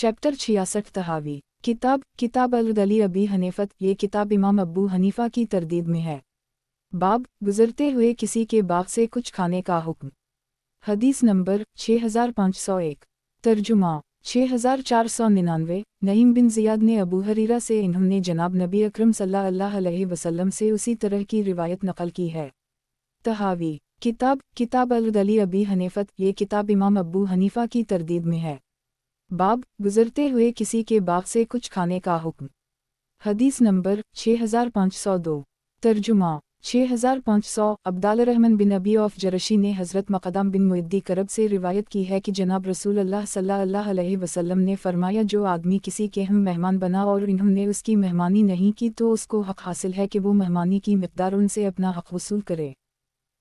Chapter 66 तहावी। किताब अल-अली अबी हनीफत। ये किताब इमाम अबू हनीफा की तरदीद में है। बाब गुजरते हुए किसी के बाग से कुछ खाने का हुक्म। हदीस नंबर 6501। तर्जुमा 6499। नईम बिन ज़ियाद ने अबू हरीरा से इन्होंने जनाब नबी अकरम सल्लल्लाहु अलैहि वसल्लम से उसी तरह की रिवायत नकल की है। तहावी। किताब अल-अली अबी हनीफत। ये किताब इमाम अबू हनीफा की तरदीद में है। बाब गुजरते हुए किसी के बाग से कुछ खाने का हुक्म। हदीस नंबर 6502। तर्जुमा 6500। अब्दाल रहमान बिन अबी औफ जरशी ने हज़रत मक़दम बिन मुइद्दी करब से रिवायत की है कि जनाब रसूल अल्लाह सल्लल्लाहु अलैहि वसल्लम ने फरमाया, जो आदमी किसी के हम मेहमान बना और इन्होंने उसकी मेहमानी नहीं की तो उसको हक़ हासिल है कि वो मेहमानी की मिक़दार उनसे अपना हक़ वसूल करे।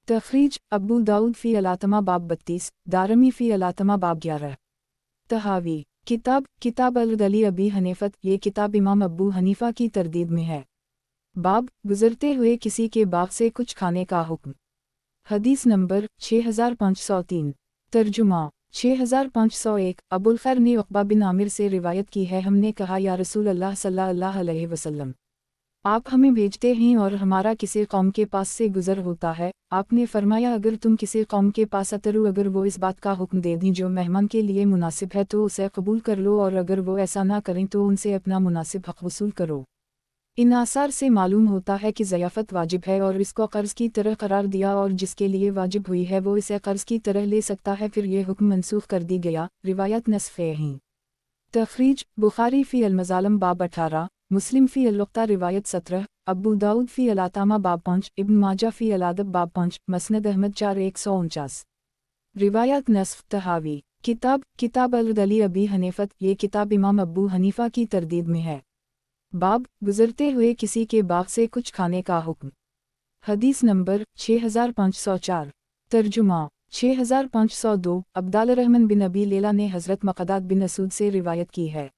तख़रीज अबू दाऊद फ़ी अल-आतमा बाब 32, दारमी फ़ी अल-आतमा बाब 11। तहावी। किताब अल-अली अबी हनीफत। ये किताब इमाम अबू हनीफा की तरदीद में है। बाब गुजरते हुए किसी के बाग से कुछ खाने का हुक्म। हदीस नंबर 6503। तर्जुमा 6501। अबुल खैर ने उक़बा बिन आमिर से रिवायत की है, हमने कहा, या रसूल अल्लाह सल्लल्लाहु अलैहि वसल्लम, आप हमें भेजते हैं और हमारा किसी कौम के पास से गुज़र होता है। आपने फरमाया, अगर तुम किसी कौम के पास अतरू अगर वो इस बात का हुक्म दे दें जो मेहमान के लिए मुनासिब है तो उसे कबूल कर लो, और अगर वो ऐसा ना करें तो उनसे अपना मुनासिब हक़ वसूल करो। इन आसार से मालूम होता है कि ज़याफ़त वाजिब है और इसको क़र्ज़ की तरह करार दिया, और जिसके लिए वाजिब हुई है वो इसे क़र्ज़ की तरह ले सकता है, फिर ये हुक्म मनसूख़ कर दी गया। रिवायत नस्ख़ हैं। तख़रीज बुखारी फ़ी अल-मज़ालिम बाब 18, मुस्लिम फ़ी अल-लुक़्ता रिवायत 17, अबू दाऊद फ़ी अल-आतमा बाब 5, इब्न माजा फ़ी अल-अदब बाब 5, मस्नद अहमद 4149। रिवायत नस्ख़। तहावी। किताब अल-अली अबी हनीफत। ये किताब इमाम अबू हनीफा की तरदीद में है। बाब गुजरते हुए किसी के बाग से कुछ खाने का हुक्म। हदीस नंबर 6504। तर्जुमा 6502। अब्दाल रहमान बिन अबी लैला ने हज़रत मक़दाद बिन असूद से रिवायत की है,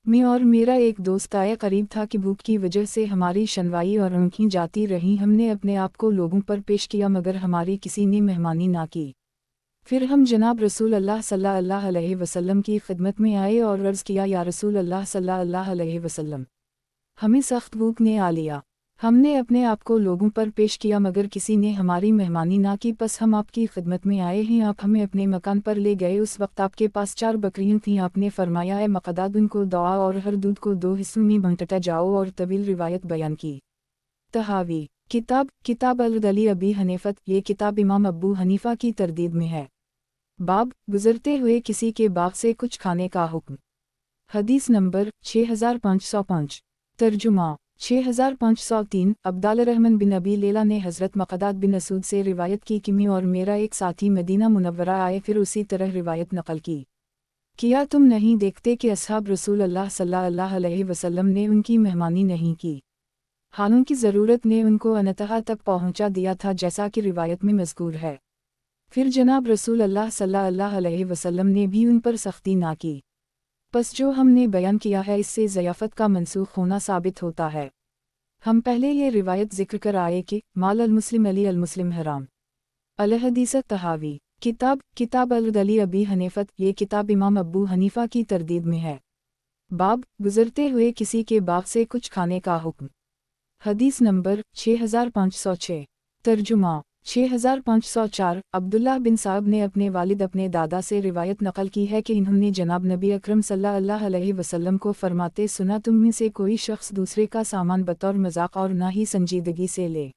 मैं और मेरा एक दोस्त आए करीब था कि भूख की वजह से हमारी शनवाई और आँखें जाती रहीं। हमने अपने आप को लोगों पर पेश किया मगर हमारी किसी ने मेहमानी ना की। फिर हम जनाब रसूल अल्लाह सल्लल्लाहु अलैहि वसल्लम की खिदमत में आए और अर्ज़ किया, या रसूल अल्लाह सल्लल्लाहु अलैहि वसल्लम, हमें सख्त भूख ने आ लिया। हमने अपने आप को लोगों पर पेश किया मगर किसी ने हमारी मेहमानी ना की, बस हम आपकी खिदमत में आए हैं। आप हमें अपने मकान पर ले गए। उस वक्त आपके पास 4 बकरियां थीं। आपने फरमाया, ए मक़दाद, उनको दुआ और हर दूध को 2 हिस्सों में बांटता जाओ, और तवील रिवायत बयान की। तहावी। किताब अल-अली अबी हनीफत। ये किताब इमाम अबू हनीफा की तरदीद में है। बाब गुजरते हुए किसी के बाग से कुछ खाने का हुक्म। हदीस नंबर 6505। तर्जुमा 6503। अब्दाल रहमान बिन अबी लैला ने हज़रत मक़दाद बिन असूद से रिवायत की कि मैं और मेरा एक साथी मदीना मुनव्वरा आए, फिर उसी तरह रिवायत नकल की। क्या तुम नहीं देखते कि असहाब रसूल अल्लाह सल्लल्लाहु अलैहि वसल्लम ने उनकी मेहमानी नहीं की, हालांकि ज़रूरत ने उनको अनतहा तक पहुंचा दिया था, जैसा कि रिवायत में मज़कूर है। फिर जनाब रसूल अल्लाह सल्लल्लाहु अलैहि वसल्लम ने भी उन पर सख्ती ना की। बस जो हमने बयान किया है इससे ज़याफ़त का मनसूख होना साबित होता है। हम पहले ये रिवायत ज़िक्र कर आए कि माल अल-मुस्लिम अली अल-मुस्लिम हराम। अल-हदीस तहावी। किताब अल-अली अबी हनीफत। ये किताब इमाम अबू हनीफा की तरदीद में है। बाब गुजरते हुए किसी के बाग से कुछ खाने का हुक्म। हदीस नंबर 6506। तर्जुमा 6504। अब्दुल्लाह बिन साहब ने अपने वालिद अपने दादा से रिवायत नकल की है कि इन्होंने जनाब नबी अकरम सल्लल्लाहु अलैहि वसल्लम को फरमाते सुना, तुम में से कोई शख्स दूसरे का सामान बतौर मजाक और ना ही संजीदगी से ले।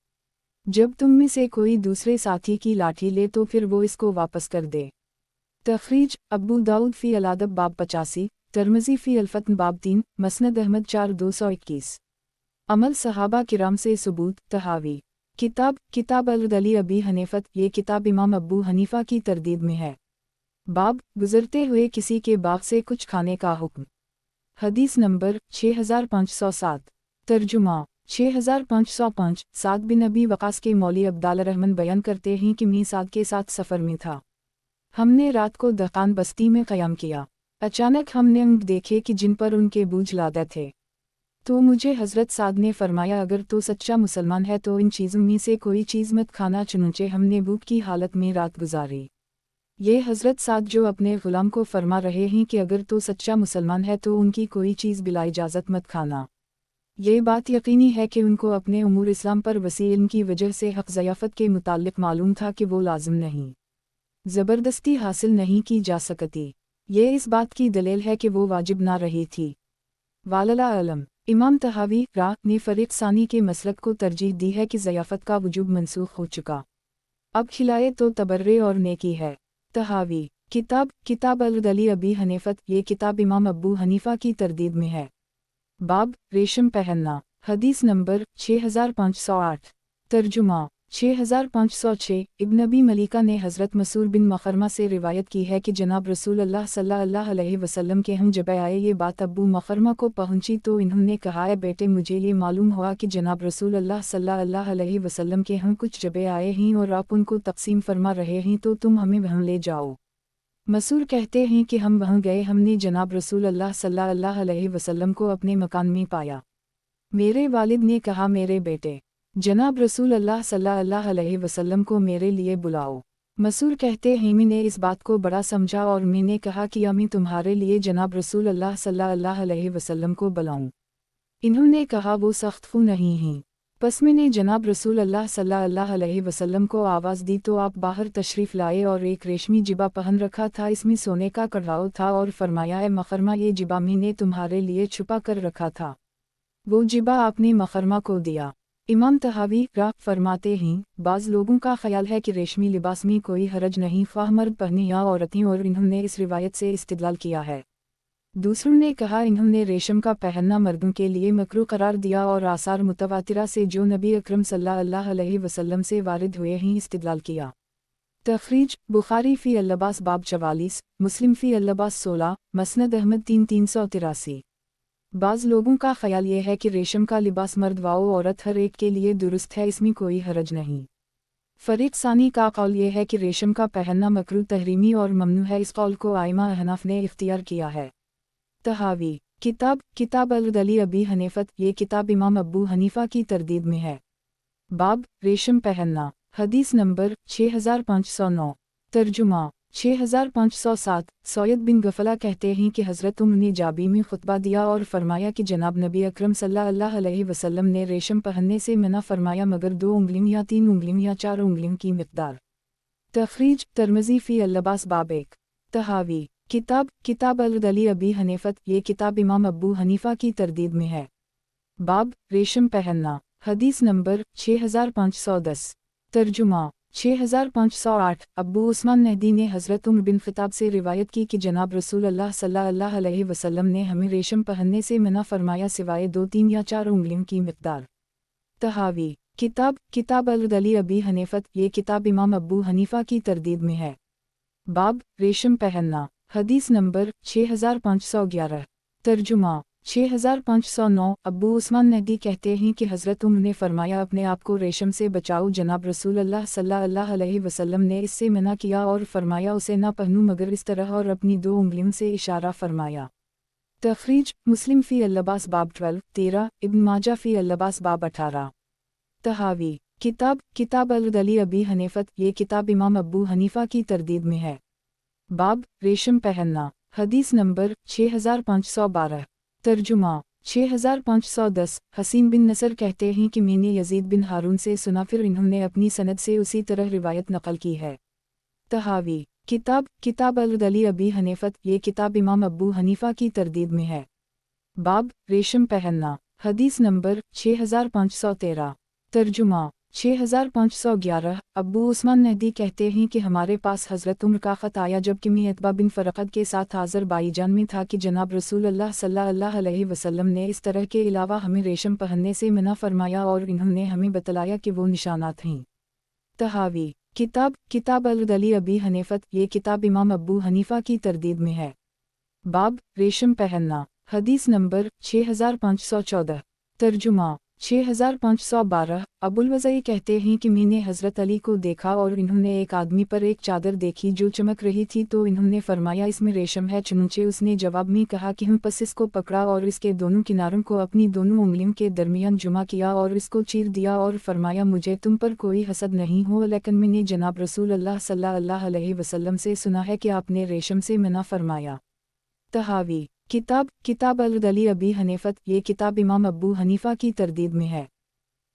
जब तुम में से कोई दूसरे साथी की लाठी ले तो फिर वो इसको वापस कर दे। तख़रीज अबू दाऊद फ़ी अल-अदब बाब 85, तिरमिज़ी फ़ी अल-फ़त्न बाब 3, मस्नद अहमद 4221। अमल सहाबा किराम से सबूत। तहावी। किताब अल-अली अबी हनीफत। ये किताब इमाम अबू हनीफा की तरदीद में है। बाब गुजरते हुए किसी के बाग से कुछ खाने का हुक्म। हदीस नंबर 6507। तर्जुमा 6505। साद बिन अबी वक़ास के मौली अब्दाल रहमान बयान करते हैं कि मैं साद के साथ सफ़र में था। हमने रात को दहकान बस्ती में क़याम किया। अचानक हमने ऊँट देखे कि जिन पर उनके बूझ लादे थे। तो मुझे हज़रत साद ने फरमाया, अगर तो सच्चा मुसलमान है तो इन चीज़ों में से कोई चीज़ मत खाना। चुनंचे हमने भूख की हालत में रात गुजारी। یہ حضرت سعد جو اپنے غلام کو فرما رہے ہیں کہ اگر تو سچا مسلمان ہے تو ان کی کوئی چیز بلا اجازت مت کھانا۔ یہ بات یقینی ہے کہ ان کو اپنے امور اسلام پر وسیع علم کی وجہ سے حق ضیافت کے متعلق معلوم تھا کہ وہ لازم نہیں، زبردستی حاصل نہیں کی جا سکتی۔ یہ اس بات کی دلیل ہے کہ وہ واجب نہ رہی تھی۔ واللہ اعلم۔ امام طحاوی نے فریق ثانی کے مسلک کو ترجیح دی ہے کہ ضیافت کا وجوب منسوخ ہو چکا، اب کھلائے تو تبرع اور نیکی ہے۔ طحاوی کتاب العدلی ابی حنیفت، یہ کتاب امام ابو حنیفہ کی تردید میں ہے۔ باب ریشم پہننا، حدیث نمبر 6508۔ ترجمہ 6506۔ ابن ابی ملیکہ نے حضرت مسعود بن مخرمہ سے روایت کی ہے کہ جناب رسول اللہ صلی اللہ علیہ وسلم کے ہم جب آئے، یہ بات ابو مخرمہ کو پہنچی تو انہوں نے کہا، اے بیٹے، مجھے یہ معلوم ہوا کہ جناب رسول اللہ صلی اللہ علیہ وسلم کے ہم کچھ جبے آئے ہیں اور آپ ان کو تقسیم فرما رہے ہیں، تو تم ہمیں وہاں لے جاؤ۔ مسعود کہتے ہیں کہ ہم وہاں گئے، ہم نے جناب رسول اللہ صلی اللہ علیہ وسلم کو اپنے مکان میں پایا۔ میرے والد نے کہا، میرے بیٹے، جناب رسول اللہ صلی اللہ علیہ وسلم کو میرے لیے بلاؤ۔ مسعود کہتے ہیں، میں نے اس بات کو بڑا سمجھا اور میں نے کہا کہ میں تمہارے لیے جناب رسول اللہ صلی اللہ علیہ وسلم کو بلاؤں۔ انہوں نے کہا، وہ سخت خو نہیں ہیں۔ پس میں نے جناب رسول اللہ صلی اللہ علیہ وسلم کو آواز دی تو آپ باہر تشریف لائے اور ایک ریشمی جبہ پہن رکھا تھا، اس میں سونے کا کڑھاؤ تھا، اور فرمایا، اے مخرمہ، یہ جبہ میں نے تمہارے لیے چھپا کر رکھا تھا۔ وہ جبہ آپ نے مخرمہ کو دیا۔ امام طحاوی فرماتے ہیں، بعض لوگوں کا خیال ہے کہ ریشمی لباس میں کوئی حرج نہیں، خواہ مرد پہنے یا عورتیں، اور انہوں نے اس روایت سے استدلال کیا ہے۔ دوسروں نے کہا، انہوں نے ریشم کا پہننا مردوں کے لیے مکروہ قرار دیا اور آثار متواترہ سے جو نبی اکرم صلی اللہ علیہ وسلم سے وارد ہوئے ہیں استدلال کیا۔ تخریج بخاری فی اللباس باب 44، مسلم فی اللباس 16، مسند احمد 383۔ بعض لوگوں کا خیال یہ ہے کہ ریشم کا لباس مرد و عورت ہر ایک کے لیے درست ہے، اس میں کوئی حرج نہیں۔ فریق ثانی کا قول یہ ہے کہ ریشم کا پہننا مکروہ تحریمی اور ممنوع ہے، اس قول کو ائمہ احناف نے اختیار کیا ہے۔ طحاوی کتاب العدلی ابی حنیفت، یہ کتاب امام ابو حنیفہ کی تردید میں ہے۔ باب ریشم پہننا، حدیث نمبر 6509۔ ترجمہ 6507۔ سعید بن غفلہ کہتے ہیں کہ حضرت عمر نے جابی میں خطبہ دیا اور فرمایا کہ جناب نبی اکرم صلی اللہ علیہ وسلم نے ریشم پہننے سے منع فرمایا مگر 2 انگلیوں یا 3 انگلیوں یا 4 انگلیوں کی مقدار۔ تخریج ترمذی فی اللباس باب 1۔ طحاوی کتاب العدلی ابی حنیفت، یہ کتاب امام ابو حنیفہ کی تردید میں ہے۔ باب ریشم پہننا، حدیث نمبر 6510۔ ترجمہ 6508۔ ابو عثمان نہدی نے حضرت عمر بن خطاب سے روایت کی کہ جناب رسول اللہ صلی اللہ علیہ وسلم نے ہمیں ریشم پہننے سے منع فرمایا سوائے 2، 3 یا 4 انگلیوں کی مقدار۔ طحاوی کتاب العدلی ابی حنیفت، یہ کتاب امام ابو حنیفہ کی تردید میں ہے۔ باب ریشم پہننا، حدیث نمبر 6511۔ ترجمہ 6509۔ ابو عثمان نہدی کہتے ہیں کہ حضرت عمر نے فرمایا، اپنے آپ کو ریشم سے بچاؤ، جناب رسول اللہ صلی اللہ علیہ وسلم نے اس سے منع کیا اور فرمایا اسے نہ پہنو مگر اس طرح، اور اپنی 2 انگلیوں سے اشارہ فرمایا۔ تخریج مسلم فی اللباس باب 13، ابن ماجہ فی اللباس باب 18۔ طحاوی کتاب العدلی ابی حنیفت، یہ کتاب امام ابو حنیفہ کی تردید میں ہے۔ باب ریشم پہننا، حدیث نمبر 6512۔ ترجمہ 6510۔ حسین بن نصر کہتے ہیں کہ میں نے یزید بن ہارون سے سنا، پھر انہوں نے اپنی سند سے اسی طرح روایت نقل کی ہے۔ طحاوی کتاب العدلی ابی حنیفت، یہ کتاب امام ابو حنیفہ کی تردید میں ہے۔ باب ریشم پہننا، حدیث نمبر 6513۔ ترجمہ 6511۔ ابو عثمان نہدی کہتے ہیں کہ ہمارے پاس حضرت عمر کا خط آیا جبکہ میں عتبہ بن فرقد کے ساتھ آذربائیجان میں تھا کہ جناب رسول اللہ صلی اللہ علیہ وسلم نے اس طرح کے علاوہ ہمیں ریشم پہننے سے منع فرمایا اور انہوں نے ہمیں بتلایا کہ وہ نشانات ہیں۔ طحاوی کتاب العدلی ابی حنیفت، یہ کتاب امام ابو حنیفہ کی تردید میں ہے۔ باب ریشم پہننا، حدیث نمبر 6514۔ ترجمہ 6512। अबुल-वज़ई कहते हैं कि मैंने हज़रत अली को देखा और इन्होंने एक आदमी पर एक चादर देखी जो चमक रही थी, तो इन्होंने फरमाया इसमें रेशम है। चुनंचे उसने जवाब में कहा कि पस इसको पकड़ा और इसके दोनों किनारों को अपनी दोनों उंगलियों के दरमियान जुमा किया और इसको चीर दिया और फरमाया मुझे तुम पर कोई हसद नहीं हो, लेकिन मैंने जनाब रसूल अल्लाह सल्लल्लाहु अलैहि वसल्लम से सुना है कि आपने रेशम से मना फरमाया। तहावी किताब अल-अदली अबी हनीफत। ये किताब इमाम अबू हनीफा की तरदीद में है।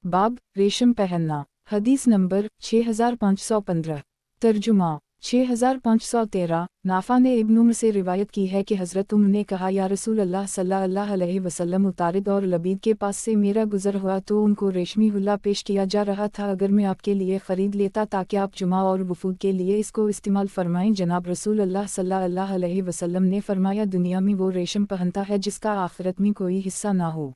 बाब रेशम पहनना। हदीस नंबर 6515। तर्जुमा 6513। नाफा ने इब्न उम्र से रिवायत की है कि हज़रत उम्र ने कहा, या रसूल अल्लाह सल्लल्लाहु अलैहि वसल्लम, उतारिद और लबीद के पास से मेरा गुज़र हुआ तो उनको रेशमी हुल्ला पेश किया जा रहा था। अगर मैं आपके लिए ख़रीद लेता ताकि आप जुमा और वफूद के लिए इसको इस्तेमाल फरमाएं। जनाब रसूल अल्लाह सल्लल्लाहु अलैहि वसल्लम ने फरमाया, दुनिया में वो रेशम पहनता है जिसका आखिरत में कोई हिस्सा ना हो।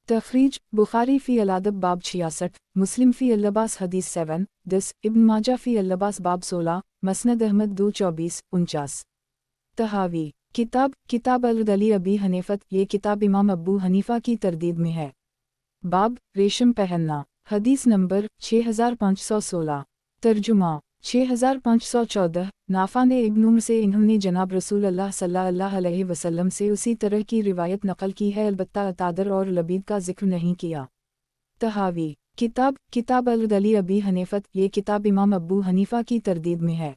तखरीज बुखारी फ़ी अल-अदब बाब 66, मुस्लिम फ़ी अल-लिबास हदीस 7-10, इब्न माजा फ़ी अल-लिबास बाब 16, मसनद अहमद 2-24-49। तहावी किताब अल-अदली अबी हनीफत। ये किताब इमाम अबू हनीफा की तरदीद में है। बाब रेशम पहनना। हदीस नंबर 6516। तर्जुमा 6514। नाफा ने इब्न उम्र से इन्होंने जनाब रसूल अल्लाह सल्लल्लाहु अलैहि वसल्लम से उसी तरह की रिवायत नकल की है, अलबत्ता तादर और लबीद का जिक्र नहीं किया। तहावी किताब अल-अदली अबी हनीफत। ये किताब इमाम अबू हनीफा की तरदीद में है।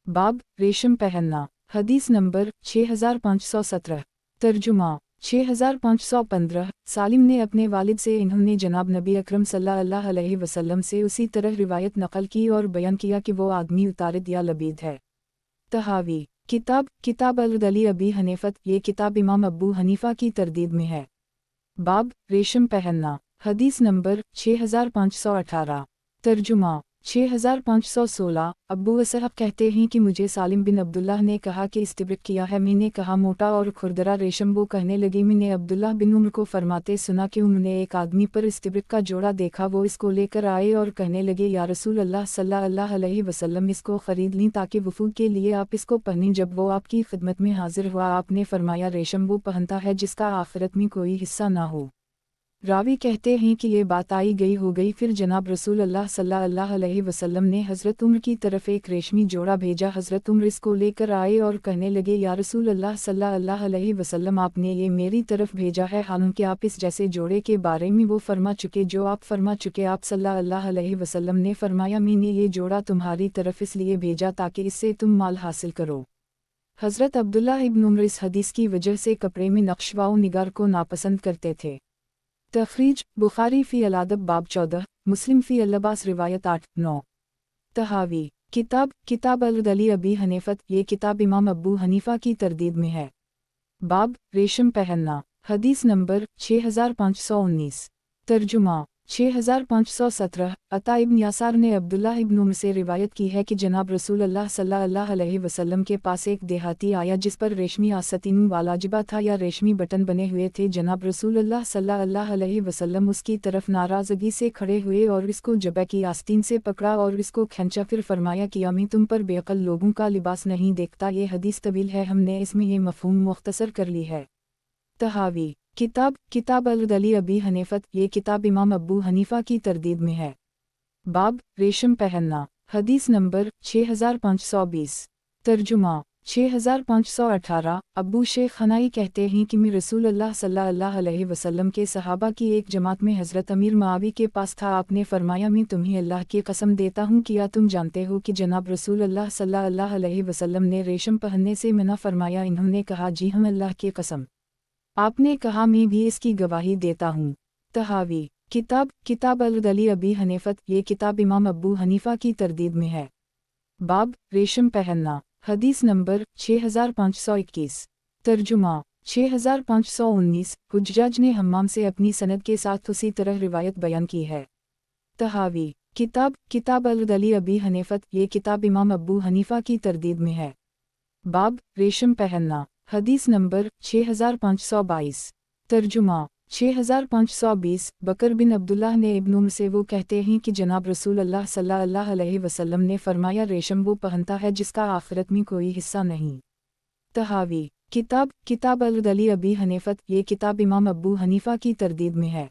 बाब रेशम पहनना। हदीस नंबर 6517। तर्जुमा 6515। सालिम ने अपने वालिद से इन्होंने जनाब नबी अकरम सल्लल्लाहु अलैहि वसल्लम से उसी तरह रिवायत नकल की और बयान किया कि वो आदमी उतारिद या लबीद है। तहावी किताब अल-अदली अबी हनीफत। ये किताब इमाम अबू हनीफा की तरदीद में है। बाब रेशम पहनना। हदीस नंबर 6518। तर्जुमा 6516। अब्बू असहब कहते हैं कि मुझे सालिम बिन अब्दुल्लाह ने कहा कि इस्तिब्रक किया है। मैंने कहा मोटा और खुरदरा रेशम। वो कहने लगी, मैंने अब्दुल्लाह बिन उम्र को फरमाते सुना कि उन्होंने एक आदमी पर इस्तिब्रक का जोड़ा देखा। वो इसको लेकर आए और कहने लगे, या रसूल अल्लाह सल्लल्लाहु अलैहि वसल्लम, इसको ख़रीद लीं ताकि वफूद के लिए आप इसको पहनें। जब वो आपकी खिदमत में हाजिर हुआ, आपने फरमाया रेशम वो पहनता है जिसका आखिरत में कोई हिस्सा ना हो। रावी कहते हैं कि ये बात आई गई हो गई, फिर जनाब रसूल अल्लाह सल्लल्लाहु अलैहि वसल्लम ने हज़रत उम्र की तरफ एक रेशमी जोड़ा भेजा। हज़रत उम्र इसको लेकर आए और कहने लगे, या रसूल अल्लाह सल्लल्लाहु अलैहि वसल्लम, आपने ये मेरी तरफ भेजा है, हालांकि आप इस जैसे जोड़े के बारे में वो फरमा चुके जो आप फरमा चुके। आप सल्लल्लाहु अलैहि वसल्लम ने फरमाया, मैंने ये जोड़ा तुम्हारी तरफ इसलिए भेजा ताकि इससे तुम माल हासिल करो। हज़रत अब्दुल्लाह इब्न उम्र इस हदीस की वजह से कपड़े में नक्श व निगार को नापसंद करते थे। तखरीज बुखारी फ़ी अल-अदब बाब 14, मुस्लिम फ़ी अल-लिबास रिवायत 8-9। तहावी किताब अल-अदली अबी हनीफत। ये किताब इमाम अबू हनीफा की तरदीद में है। बाब रेशम पहनना। हदीस नंबर 6519। तर्जुमा 6517। अता इब्न यासार ने अब्दुल्लाह इब्न उम्र से रिवायत की है कि जनाब रसूल अल्लाह सल्लल्लाहु अलैहि वसल्लम के पास एक देहाती आया जिस पर रेशमी आस्तीन वालाजिबा था या रेशमी बटन बने हुए थे। जनाब रसूल अल्लाह सल्लल्लाहु अलैहि वसल्लम उसकी तरफ नाराज़गी से खड़े हुए और इसको जबे की आस्तीन से पकड़ा और इसको खींचा। फिर फरमाया, कि मैं तुम पर बेअक्ल लोगों का लिबास नहीं देखता। ये हदीस तवील है, हमने इसमें ये मफ़हूम मुख्तसर कर ली है। तहावी किताब अल-अदली अबी हनीफत। ये किताब इमाम अबू हनीफा की तरदीद में है। बाब रेशम पहनना। हदीस नंबर 6520। तर्जुमा 6518। अब्बू शेख खनाई कहते हैं कि मैं रसूल अल्लाह सल्लल्लाहु अलैहि वसल्लम के सहाबा की एक जमात में हज़रत अमीर मुआवी के पास था। आपने फरमाया, मैं तुम्हें अल्लाह की कसम देता हूँ, क्या तुम जानते हो कि जनाब रसूल अल्लाह सल्लल्लाहु अलैहि वसल्लम ने रेशम पहनने से मना फरमाया। इन्होंने कहा, जी हम अल्लाह की कसम। आपने कहा, मैं भी इसकी गवाही देता हूँ। तहावी किताब अल-अदली अबी हनीफत। ये किताब इमाम अबू हनीफा की तरदीद में है। बाब रेशम पहनना। हदीस नंबर 6521। तर्जुमा 6519। हुज्जाज ने हम्माम से अपनी सनद के साथ उसी तरह रिवायत बयान की है। तहावी किताब अल-अदली अबी हनीफत। ये किताब इमाम अबू हनीफा की तरदीद में है। बाब रेशम पहनना। हदीस नंबर 6522। तर्जुमा 6520। बकर बिन अब्दुल्लाह ने इब्न उम्र से वो कहते हैं कि जनाब रसूल अल्लाह सल्लल्लाहु अलैहि वसल्लम ने फरमाया, रेशम वो पहनता है जिसका आखिरत में कोई हिस्सा नहीं। तहावी किताब अल-अदली अबी हनीफत। ये किताब इमाम अबू हनीफा की तरदीद में है।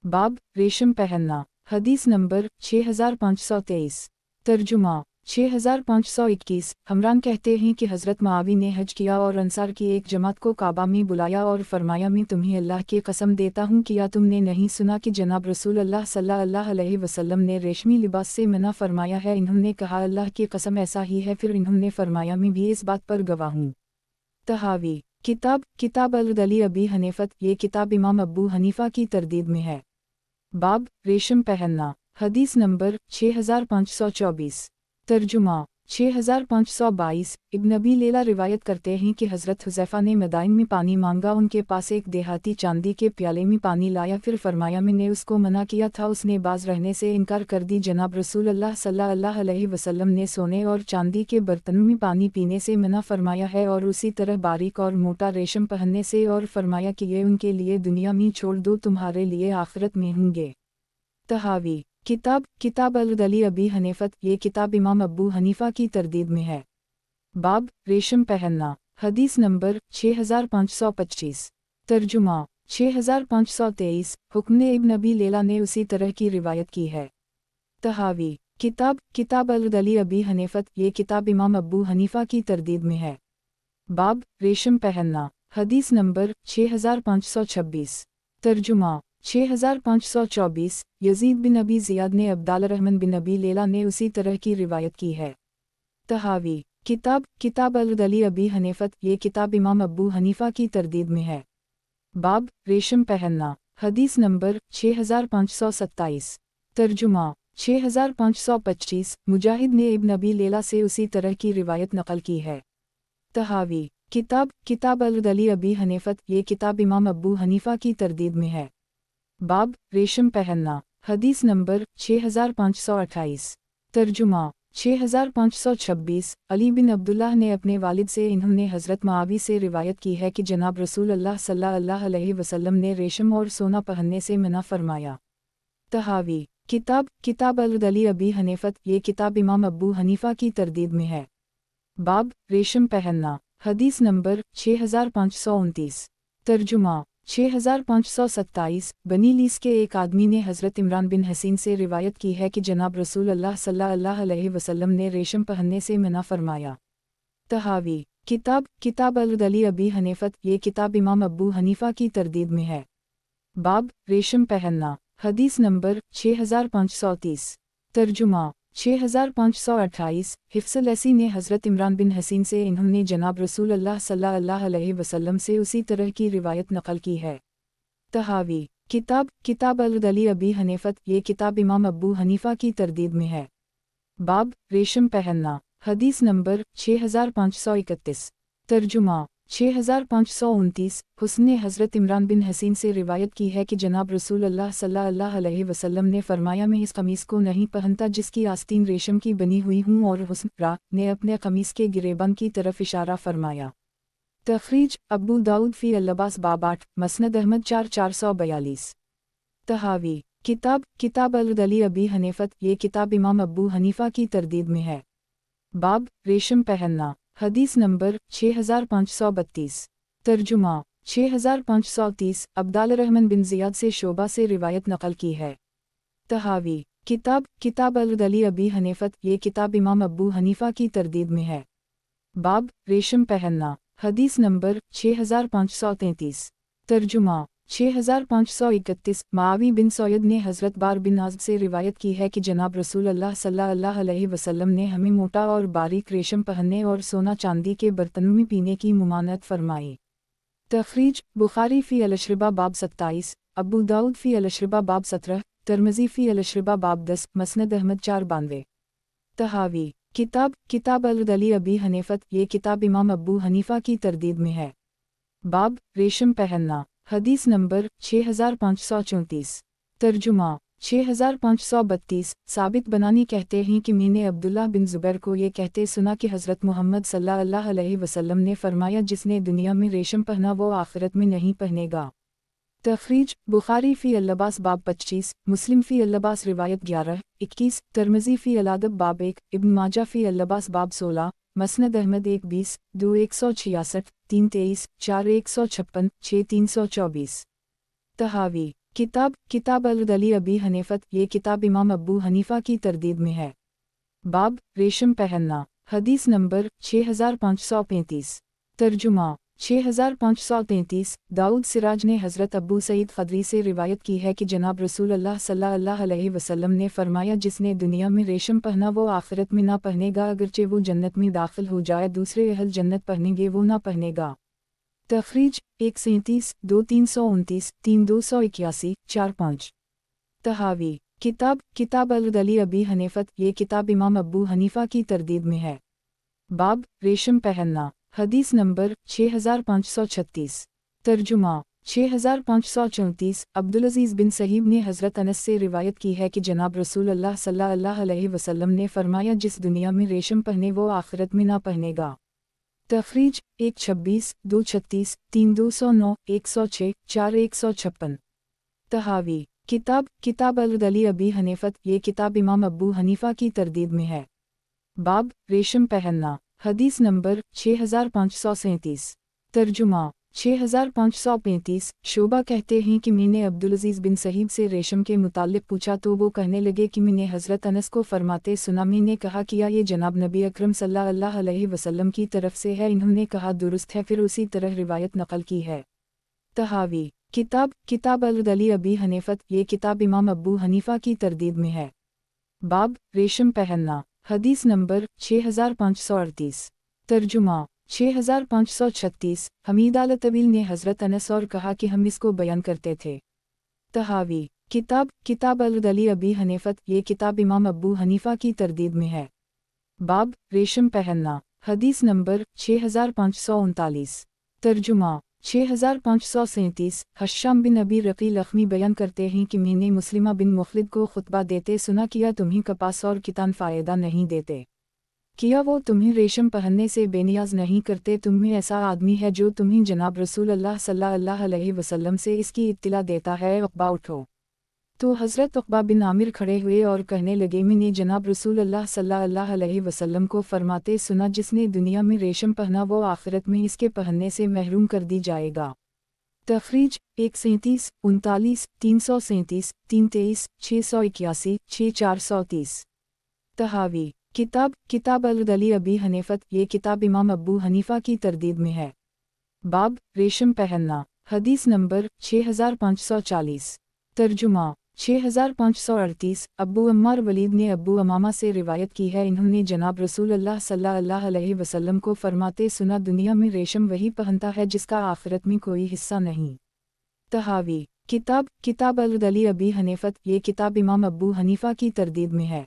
बाब रेशम पहनना। हदीस नंबर 6523। तर्जुमा 6521। हमरान कहते हैं कि हज़रत मुआवी ने हज किया और अंसार की एक जमात को काबा में बुलाया और फरमाया, मैं तुम्हें अल्लाह की कसम देता हूँ कि या तुमने नहीं सुना कि जनाब रसूल अल्लाह सल्लल्लाहु अलैहि वसल्लम ने रेशमी लिबास से मना फरमाया है। इन्होंने कहा, अल्लाह की कसम ऐसा ही है। फिर इन्होंने फरमाया, मैं भी इस बात पर गवाह हूँ। तहावी किताब अल-अदली अबी हनीफत। ये किताब इमाम अबू हनीफा की तरदीद में है। बाब रेशम पहनना। हदीस नंबर 6524। तर्जुमा 6522। इब्न अबी लैला रिवायत करते हैं कि हज़रत हुज़ैफ़ा ने मदाइन में पानी मांगा। उनके पास एक देहाती चांदी के प्याले में पानी लाया। फिर फरमाया, मैंने उसको मना किया था, उसने बाज रहने से इनकार कर दी। जनाब रसूल अल्लाह सल्लल्लाहु अलैहि वसल्लम ने सोने और चांदी के बर्तनों में पानी पीने से मना फरमाया है और उसी तरह बारीक और मोटा रेशम पहनने से, और फरमाया कि ये उनके लिए दुनिया में छोड़ दो, तुम्हारे लिए आखिरत में होंगे। तहावी किताब अल-अदली अबी हनीफत। ये किताब इमाम अबू हनीफा की तरदीद में है। बाब रेशम पहनना। हदीस नंबर 6525। तर्जुमा 6523। हुक्म इब्न अबी लैला ने उसी तरह की रिवायत की है। तहावी किताब अल-अदली अबी हनीफत। ये किताब इमाम अबू हनीफा की तरदीद में है। बाब रेशम पहनना। हदीस नंबर 6526। तर्जुमा 6524। यजीद बिन अबी ज़ियाद ने अब्दाल-रहमान बिन अबी लैला ने उसी तरह की रिवायत की है। तहावी किताब अल-अदली अबी हनीफत। ये किताब इमाम अबू हनीफा की तरदीद में है। बाब रेशम पहनना। हदीस नंबर 6527। तर्जुमा 6525। मुजाहिद ने इब्न अबी लैला से उसी तरह की रिवायत नकल की है। तहावी किताब अल-अदली अबी हनीफत। ये किताब इमाम अबू हनीफा की तरदीद में है। बाब रेशम पहनना। हदीस नंबर 6528। तर्जुमा 6526। अली बिन अब्दुल्लाह ने अपने वालिद से, इन्होंने हज़रत मुआवी से रिवायत की है कि जनाब रसूल अल्लाह सल्लल्लाहु अलैहि वसल्लम ने रेशम और सोना पहनने से मना फरमाया। तहावी किताब अल-अदली अबी हनीफत। ये किताब इमाम अबू हनीफा की तरदीद में है। बाब रेशम पहनना। हदीस नंबर 6529। तर्जुमा 6527। बनी लीस के एक आदमी ने हज़रत इमरान बिन हसीन से रिवायत की है कि जनाब रसूल अल्लाह सल्लल्लाहु अलैहि वसल्लम ने रेशम पहनने से मना फरमाया। तहावी किताब अल-अदली अबी हनीफत। ये किताब इमाम अबू हनीफा की तरदीद में है। बाब रेशम पहनना। हदीस नंबर 6530। तर्जुमा 6528। हिफ्ज़ुल ऐसी ने हज़रत इमरान बिन हसीन से, इन्होंने जनाब रसूल अल्लाह सल्लल्लाहु अलैहि वसल्लम से उसी तरह की रिवायत नकल की है। तहावी किताब अल-अदली अबी हनीफत। ये किताब इमाम अबू हनीफा की तरदीद में है। बाब रेशम पहनना। हदीस नंबर 6531। तर्जुमा 6529। हुस्न ने हज़रत इमरान बिन हसीन से रिवायत की है कि जनाब रसूल अल्लाह सल्लल्लाहु अलैहि वसल्लम ने फरमाया, मैं इस कमीज़ को नहीं पहनता जिसकी आस्तीन रेशम की बनी हुई हूँ, और हुस्न ने अपने कमीज़ के गिरेबान की तरफ इशारा फरमाया। तखरीज अबू दाऊद फ़ी अल-लिबास बाब 8, मसनद अहमद 4442। तहावी किताब अल-अदली अबी हनीफत। ये किताब इमाम अबू हनीफा की तरदीद में है। बाब रेशम पहनना। हदीस नंबर 6532। तर्जुमा 6530। अब्दाल-रहमान बिन ज़ियाद से शोबा से रिवायत नकल की है। तहावी किताब अल-अदली अबी हनीफत। ये किताब इमाम अबू हनीफा की तरदीद में है। बाब रेशम पहनना। हदीस नंबर 6533। तर्जुमा 6531। मावी बिन सैयद ने हज़रत बार बिन आज़ब से रिवायत की है कि जनाब रसूल अल्लाह सल्लल्लाहु अलैहि वसल्लम ने हमें मोटा और बारीक रेशम पहनने और सोना चांदी के बर्तनों में पीने की मुमानत फरमाई। तखरीज बुखारी फ़ी अल-अशरिबा बाब 27, अबू दाऊद फ़ी अल-अशरिबा बाब 17, तिरमिज़ी फ़ी अल-अशरिबा बाब 10, मसनद अहमद 492। तहावी किताब अल-अदली अबी हनीफत। ये किताब इमाम अबू हनीफा की तरदीद में है। बाब रेशम पहनना। हदीस नंबर 6534। तर्जुमा 6532। साबित बनानी कहते हैं कि मैंने अब्दुल्लाह बिन ज़ुबैर को ये कहते सुना कि हज़रत मोहम्मद सल्लल्लाहु अलैहि वसल्लम ने फरमाया, जिसने दुनिया में रेशम पहना वो आखिरत में नहीं पहनेगा। तखरीज बुखारी फ़ी अल-लिबास बाब 25, मुस्लिम फ़ी अल-लिबास रिवायत 11, 21, तिरमिज़ी फ़ी अल-अदब बाब 1, इब्न माजा फ़ी अल-लिबास बाब 16, मसनद अहमद 1 20, 2 166, 3 23, 4 156, 6 324। तहावी किताब अल-अदली अबी हनीफत, ये किताब इमाम अबू हनीफा की तरदीद में है। बाब रेशम पहनना। हदीस नंबर 6535। तर्जुमा 6533। दाऊद सिराज ने हज़रत अबू सईद ख़दरी से रिवायत की है कि जनाब रसूल अल्लाह सल्लल्लाहु अलैहि वसल्लम ने फरमाया, जिसने दुनिया में रेशम पहना वो आखिरत में ना पहनेगा, अगरचे वो जन्नत में दाखिल हो जाए, दूसरे अहल जन्नत पहनेंगे वो ना पहनेगा। तखरीज 137, 2329, 3281, 45। तहावी किताब अल-अदली अबी हनीफत, ये किताब इमाम अबू हनीफा की तरदीद में है। बाब रेशम पहनना। हदीस नंबर 6536। तर्जुमा 6534। अब्दुल अज़ीज़ बिन सहीब ने हज़रत अनस से रिवायत की है कि जनाब रसूल अल्लाह सल्लल्लाहु अलैहि वसल्लम ने फरमाया, जिस दुनिया में रेशम पहने वो आखिरत में ना पहनेगा। तखरीज 126, 236, 3209, 106, 4156। तहावी किताब अल-अदली अबी हनीफत, ये किताब इमाम अबू हनीफा की तरदीद में है। बाब रेशम पहनना। हदीस नंबर 6537। तर्जुमा 6535। शोबा कहते हैं कि मैंने अब्दुल-अज़ीज़ बिन सहीब से रेशम के मुताल्लिक़ पूछा तो वो कहने लगे कि मैंने हज़रत अनस को फरमाते सुना। मैंने कहा, किया ये जनाब नबी अकरम सल्लल्लाहु अलैहि वसल्लम की तरफ से है? इन्होंने कहा दुरुस्त है, फिर उसी तरह रिवायत नकल की है। तहावी किताब अल-अदली अबी हनीफत, ये किताब इमाम अबू हनीफा की तरदीद में है। बाब रेशम पहनना। हदीस नंबर 6538। तर्जुमा 6536। हमीद अल-तवील ने हज़रत अनस और कहा कि हम इसको बयान करते थे। तहावी किताब अल-अदली अबी हनीफत, ये किताब इमाम अबू हनीफा की तरदीद में है। बाब रेशम पहनना। हदीस नंबर 6539। तर्जुमा 6537। हश्शाम बिन अबी रक़ी लख्मी बयान करते हैं कि मैंने मुस्लिमा बिन मुखलिद को खुतबा देते सुना, किया तुम्हें कपास और कितान फ़ायदा नहीं देते? किया वो तुम्हें रेशम पहनने से बेनियाज नहीं करते? तुम्हें ऐसा आदमी है जो तुम्हें जनाब रसूल अल्लाह सल्लल्लाहु अलैहि वसल्लम से इसकी इत्तिला देता है, उक़बा उठो। तो हज़रत उक़बा बिन आमिर खड़े हुए और कहने लगे, मैंने जनाब रसूल अल्लाह सल्लल्लाहु अलैहि वसल्लम को फरमाते सुना, जिसने दुनिया में रेशम पहना वो आखिरत में इसके पहनने से महरूम कर दी जाएगा। तखरीज 137, 39, 337, 323, 681, 6430। तहावी किताब अल-अदली अबी हनीफत, ये किताब इमाम अबू हनीफा की तरदीद में है। बाब रेशम पहनना। हदीस नंबर 6540। तर्जुमा 6538। अब्बू अम्मार वलीद ने अब्बू अमामा से रिवायत की है, इन्होंने जनाब रसूल अल्लाह सल्लल्लाहु अलैहि वसल्लम को फरमाते सुना, दुनिया में रेशम वही पहनता है जिसका आखिरत में कोई हिस्सा नहीं। तहावी किताब अल-अदली अबी हनीफत, ये किताब इमाम अबू हनीफा की तरदीद में है।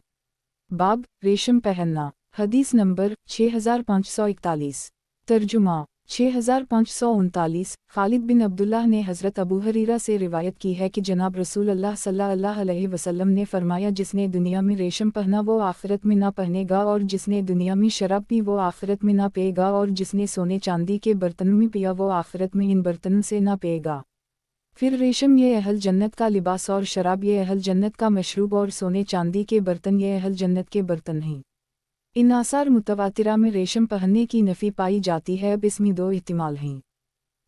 बाब रेशम पहनना। हदीस नंबर 6541। तर्जुमा 6539। खालिद बिन अब्दुल्लाह ने हज़रत अबू हरीरा से रिवायत की है कि जनाब रसूल अल्लाह सल्लल्लाहु अलैहि वसल्लम ने फरमाया, जिसने दुनिया में रेशम पहना वो आखिरत में ना पहनेगा, और जिसने दुनिया में शराब पी वो आखिरत में ना पिएगा, और जिसने सोने चांदी के बर्तनों में पिया वो आखिरत में इन बर्तनों से ना पिएगा। फिर रेशम ये अहल जन्नत का लिबास और शराब ये अहल जन्नत का मशरूब और सोने चांदी के बर्तन ये अहल जन्नत के बर्तन हैं। इन आसार मुतवातिरा में रेशम पहनने की नफ़ी पाई जाती है। अब इसमें दो इहतिमाल हैं।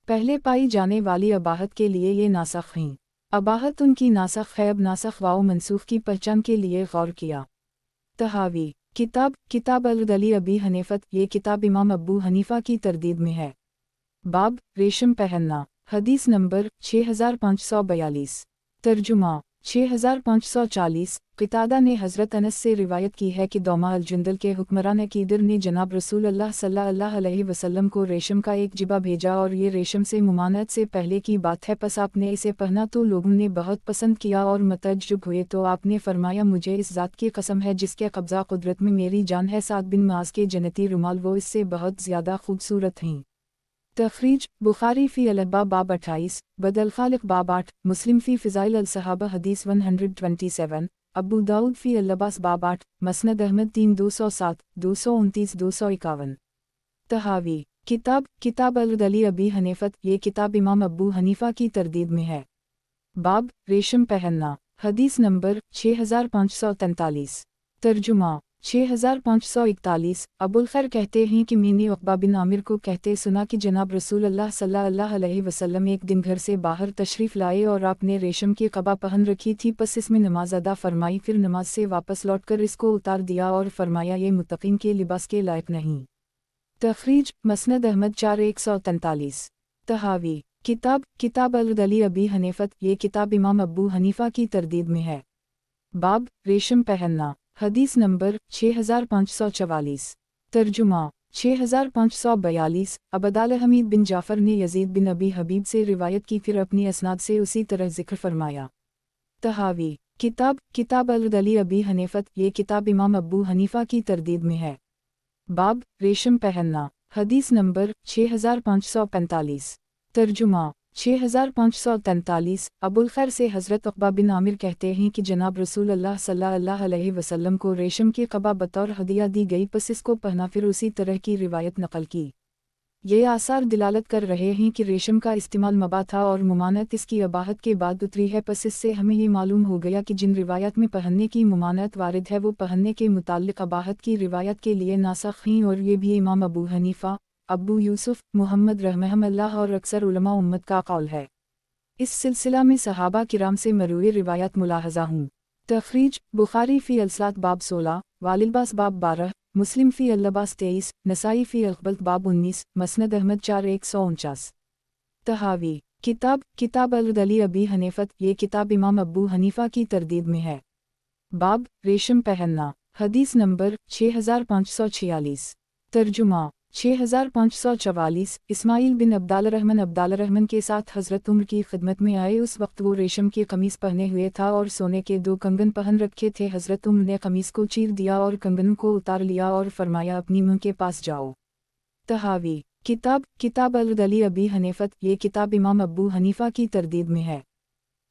पहले पाई जाने वाली अबाहत के लिए ये नासख हैं। अबाहत उनकी नासख है। अब नासख वाओ मनसूख की पहचान के लिए गौर किया। तहावी किताब अल-अदली अबी हनीफत, ये किताब इमाम अबू हनीफा की तरदीद में है। बाब रेशम पहनना। हदीस नंबर 6542। तर्जुमा 6540। क़तादा ने हज़रत अनस से रिवायत की है कि दौमा अल-जुंदल के हुक्मरान अकीदर ने जनाब रसूल अल्लाह सल्लल्लाहु अलैहि वसल्लम को रेशम का एक जिबा भेजा, और ये रेशम से मुमानत से पहले की बात है। पस आपने इसे पहना तो लोगों ने बहुत पसंद किया और मतअज्जुब हुए, तो आपने फरमाया, मुझे इस ज़ात की कसम है जिसके कब्ज़ा कुदरत में मेरी जान है, साद बिन माज के जन्नती रुमाल वो इससे बहुत ज़्यादा खूबसूरत हैं। तखरीज बुखारी फ़ी अल-अहबाब बाब 28, बदल खालिक बाब 8, मुस्लिम फ़ी फ़िज़ाइल अल-सहाबा हदीस 127, अबू दाऊद फ़ी अल-लबास बाब 8, मसनद अहमद 3207, 229, 251। तहावी किताब अल-अदली अबी हनीफत, ये किताब इमाम अबू हनीफा की तरदीद में है। बाब रेशम पहनना। हदीस नंबर 6543। तर्जुमा 6541। अबुल खैर कहते हैं कि मैंने उक़बा बिन आमिर को कहते सुना कि जनाब रसूल अल्लाह सल्लल्लाहु अलैहि वसल्लम एक दिन घर से बाहर तशरीफ़ लाए और आपने रेशम की क़बा पहन रखी थी, बस इसमें नमाज अदा फरमाई, फिर नमाज से वापस लौटकर इसको उतार दिया और फरमाया ये मुत्तक़ीन के लिबास के लायक नहीं। तख़रीज मस्नद अहमद 4143। तहावी किताब अल-अदली अबी हनीफ़त। ये किताब इमाम अबू हनीफ़ा की तरदीद में है। बाब रेशम पहनना। हदीस नंबर 6544। तर्जुमा 6542। अबदाल हमीद बिन जाफ़र ने यज़ीद बिन अबी हबीब से रिवायत की, फिर अपनी असनाद से उसी तरह ज़िक्र फरमाया। तहावी किताब अल-अदली अबी हनीफ़त। ये किताब इमाम अबू हनीफ़ा की तरदीद में है। बाब रेशम पहनना। हदीस नंबर 6545। तर्जुमा 6543। अबुल खैर से हज़रत उक़बा बिन आमिर कहते हैं कि जनाब रसूल अल्लाह सल्लल्लाहु अलैहि वसल्लम को रेशम की क़बा बतौर हदिया दी गई, बस इसको पहना, फिर उसी तरह की रिवायत नक़ल की। ये आसार दिलालत कर रहे हैं कि रेशम का इस्तेमाल मबा था और मुमानत इसकी अबाहत के बाद उतरी है। बस इससे हमें ये मालूम हो गया कि जिन रिवायत में पहनने की मुमानत वारिद है वो पहनने के मुताल्लिक़ अबाहत की रिवायत के लिए नासख़ हैं, और ये भी इमाम अबू हनीफ़ा, अबू यूसुफ, मुहम्मद रहमहुल्लाह और अक्सर उलमा उम्मत का कौल है। इस सिलसिला में सहाबा किराम से मरूए रिवायत मुलाहज़ा हूँ। तख़रीज बुखारी फ़ी अलसलात बाब 16, वालिलबास बाब 12, मुस्लिम फ़ी अल्लबास 23, नसाई फ़ी अक़बल्त बाब 19, मस्नद अहमद 4149। तहावी किताब अल-अदली अबी हनीफ़त। ये किताब इमाम अबू हनीफ़ा की तरदीद में है। बाब रेशम पहनना। हदीस नंबर 6546। तर्जुमा 6544। इस्माइल बिन अब्दाल रहमान के साथ हज़रत उम्र की खिदमत में आए। उस वक्त वो रेशम की कमीज़ पहने हुए था और सोने के 2 कंगन पहन रखे थे। हज़रत उम्र ने कमीज़ को चीर दिया और कंगनों को उतार लिया और फरमाया अपनी मुँह के पास जाओ। तहावी किताब अल-अदली अबी हनीफ़त। ये किताब इमाम अबू हनीफ़ा की तरदीद में है।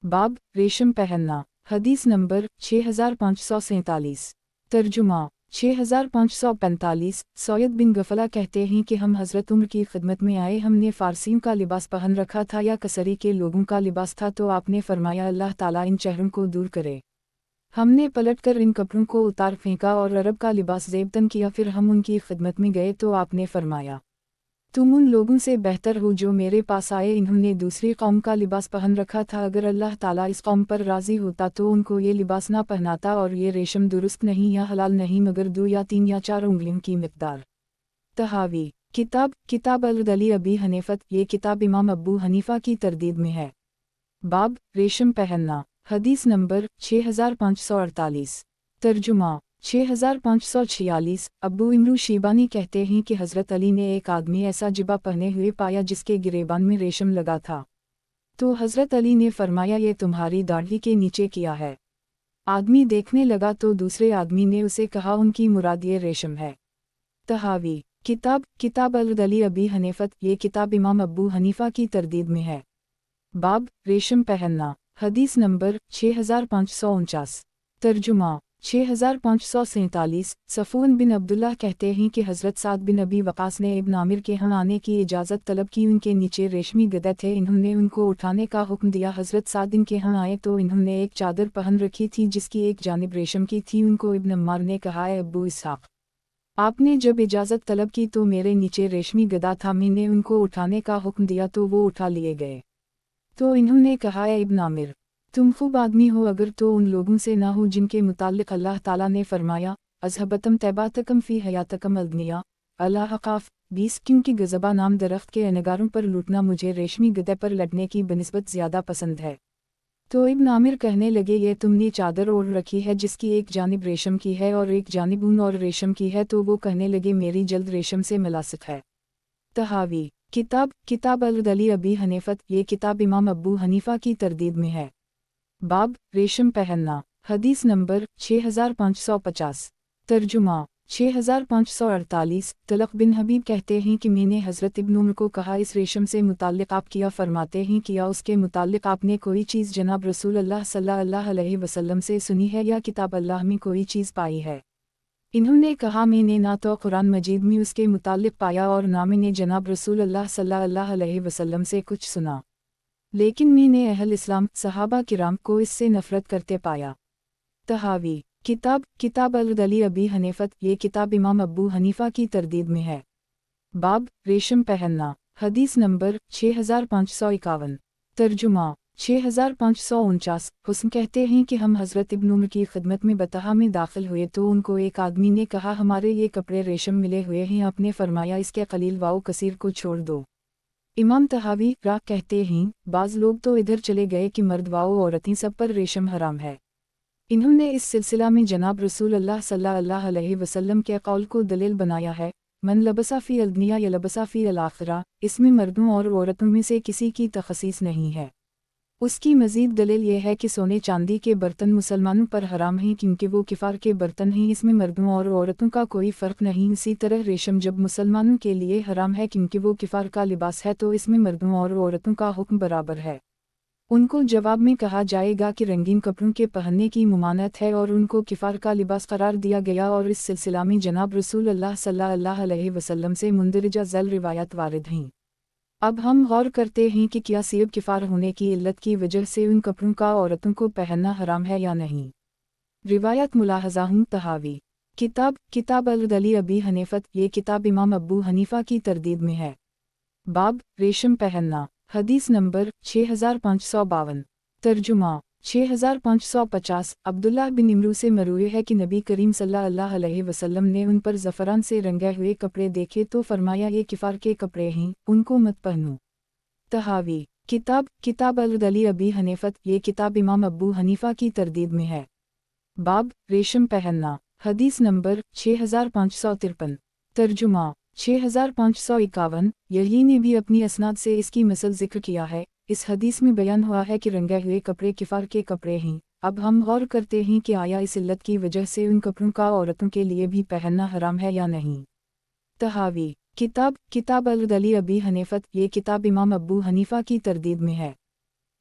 बाब रेशम पहनना। हदीस नंबर 6547। तर्जुमा 6545। सैयद बिन गफला कहते हैं कि हम हज़रत उम्र की खिदमत में आए, हमने फ़ारसियों का लिबास पहन रखा था या कसरी के लोगों का लिबास था, तो आपने फरमाया अल्लाह ताला इन चेहरों को दूर करे। हमने पलटकर इन कपड़ों को उतार फेंका और अरब का लिबास ज़ेबतन किया, फिर हम उनकी खिदमत में गए तो आपने फरमाया तुम उन लोगों से बेहतर हो जो मेरे पास आए, इन्होंने दूसरी कौम का लिबास पहन रखा था, अगर अल्लाह ताला इस कौम पर राज़ी होता तो उनको ये लिबास ना पहनाता, और ये रेशम दुरुस्त नहीं या हलाल नहीं मगर 2 या 3 या 4 उंगलियों की मिक़दार। तहावी किताब अल-अदली अबी हनीफ़त। ये किताब इमाम अबू हनीफ़ा की तरदीद में है। बाब रेशम पहनना। हदीस नंबर 6548। तर्जुमा 6546। अबू इमरू शीबानी कहते हैं कि हज़रत अली ने एक आदमी ऐसा जिबा पहने हुए पाया जिसके गिरेबान में रेशम लगा था, तो हज़रत अली ने फरमाया ये तुम्हारी दाढ़ी के नीचे किया है। आदमी देखने लगा तो दूसरे आदमी ने उसे कहा उनकी मुराद ये रेशम है। तहावी किताब अल-अदली अबी हनीफ़त। ये किताब इमाम अबू हनीफ़ा की तरदीद में है। बाब रेशम पहनना। हदीस नंबर 6549। तर्जुमा 6547। सफ़ून बिन अब्दुल्लाह कहते हैं कि हज़रत साद बिन अबी वक़ास ने इब्न आमिर के यहाँ आने की इजाज़त तलब की। उनके नीचे रेशमी गदे थे, इन्होंने उनको उठाने का हुक्म दिया। हज़रत साद इनके यहाँ आए तो इन्होंने एक चादर पहन रखी थी जिसकी एक जानिब रेशम की थी। उनको इब्न अम्मार ने कहा अब्बू इसहाक़, आपने जब इजाज़त तलब की तो मेरे नीचे रेशमी गदा था, मैंने उनको उठाने का हुक्म दिया तो वो उठा लिए गए। तो इन्होंने कहा इब्न आमिर, तुम खूब आदमी हो, अगर तो उन लोगों से ना हो जिनके मुताल्लिक़ अल्लाह ताला ने फरमाया अज़हबतम तैबातकम फ़ी हयातकम अल्दनिया अल-अहक़ाफ़ 20, क्योंकि गज़बा नाम दरख्त के अनगारों पर लूटना मुझे रेशमी गदे पर लड़ने की बनिस्बत ज़्यादा पसंद है। तो इब्न आमिर कहने लगे ये तुमने चादर ओढ़ रखी है जिसकी एक जानिब रेशम की है और एक जानिब ऊन और रेशम की है, तो वो कहने लगे मेरी जल्द रेशम से मुलासिक है। तहावी किताब अल-अदली अबी हनीफ़त। ये किताब इमाम अबू हनीफ़ा की तरदीद में है। बाब रेशम पहनना। हदीस नंबर 6550। तर्जुमा 6548। तलक़ बिन हबीब कहते हैं कि मैंने हज़रत इब्न उमर को कहा इस रेशम से मुताल्लिक़ आप किया फरमाते हैं, किया उसके मुताल्लिक़ आपने कोई चीज़ जनाब रसूल अल्लाह सल्लल्लाहु अलैहि वसल्लम से सुनी है या किताब अल्लाह में कोई चीज़ पाई है? इन्होंने कहा मैंने ना तो कुरान मजीद में उसके मुताल्लिक़ पाया और ना मैंने जनाब रसूल अल्लाह सल्लल्लाहु अलैहि वसल्लम से कुछ सुना, लेकिन मैंने अहल इस्लाम सहाबा किराम को इससे नफ़रत करते पाया। तहावी किताब अल-अदली अबी हनीफत, ये किताब इमाम अबू हनीफा की तरदीद में है। बाब रेशम पहनना। हदीस नंबर 6551। तर्जुमा 6549। हुस्न कहते हैं कि हम हज़रत इब्न उमर की खिदमत में बतहा में दाखिल हुए तो उनको एक आदमी ने कहा, हमारे ये कपड़े रेशम मिले हुए हैं। आपने फरमाया, इसके कलील वाओ कसीर को छोड़ दो। इमाम तहावी राह कहते हैं, बाज़ लोग तो इधर चले गए कि मर्द वाओ औरतें सब पर रेशम हराम है। इन्होंने इस सिलसिला में जनाब रसूल अल्लाह सल्लल्लाहु अलैहि वसल्लम के कौल को दलील बनाया है, मन लबसा फ़ी अल-दुनिया या लबसा फ़ी अल-आखिरा। इसमें मर्दों और औरतों में से किसी की तख़सीस नहीं है। उसकी मज़ीद दलील ये है कि सोने चांदी के बर्तन मुसलमानों पर हराम हैं क्योंकि वो किफ़ार के बर्तन हैं, इसमें मर्दों और औरतों का कोई फ़र्क नहीं। इसी तरह रेशम जब मुसलमानों के लिए हराम है क्योंकि वो किफ़ार का लिबास है, तो इसमें मर्दों और औरतों का हुक्म बराबर है। उनको जवाब में कहा जाएगा कि रंगीन कपड़ों के पहनने की मुमानत है और उनको किफ़ार का लिबास करार दिया गया। और इस सिलसिला में जनाब रसूल अल्लाह सल्लल्लाहु अलैहि वसल्लम से मुंदरजा ज़ैल रिवायत वारिद हैं। अब हम गौर करते हैं कि क्या सिर्फ किफ़ार होने की इल्लत की वजह से उन कपड़ों का औरतों को पहनना हराम है या नहीं। रिवायत मुलाहज़ाहुं तहावी। किताब अल-अदली अबी हनीफत, ये किताब इमाम अबू हनीफा की तरदीद में है। बाब रेशम पहनना। हदीस नंबर 6552। तर्जुमा 6550। अब्दुल्लाह बिन इमरू से मरूए है कि नबी करीम सल्लल्लाहु अलैहि वसल्लम ने उन पर ज़फ़रान से रंगे हुए कपड़े देखे तो फरमाया, ये किफ़ार के कपड़े हैं, उनको मत पहनो। तहावी। किताब अल-अदली अबी हनीफत, ये किताब इमाम अबू हनीफा की तरदीद में है। बाब रेशम पहनना। हदीस नंबर 6553। तर्जुमा 6551। यही ने भी अपनी असनाद से इसकी मिसल ज़िक्र किया है। इस हदीस में बयान हुआ है कि रंगे हुए कपड़े किफ़ार के कपड़े हैं। अब हम गौर करते हैं कि आया इस इल्लत की वजह से उन कपड़ों का औरतों के लिए भी पहनना हराम है या नहीं। तहावी। किताब अल-अदली अबी हनीफत, ये किताब इमाम अबू हनीफा की तरदीद में है।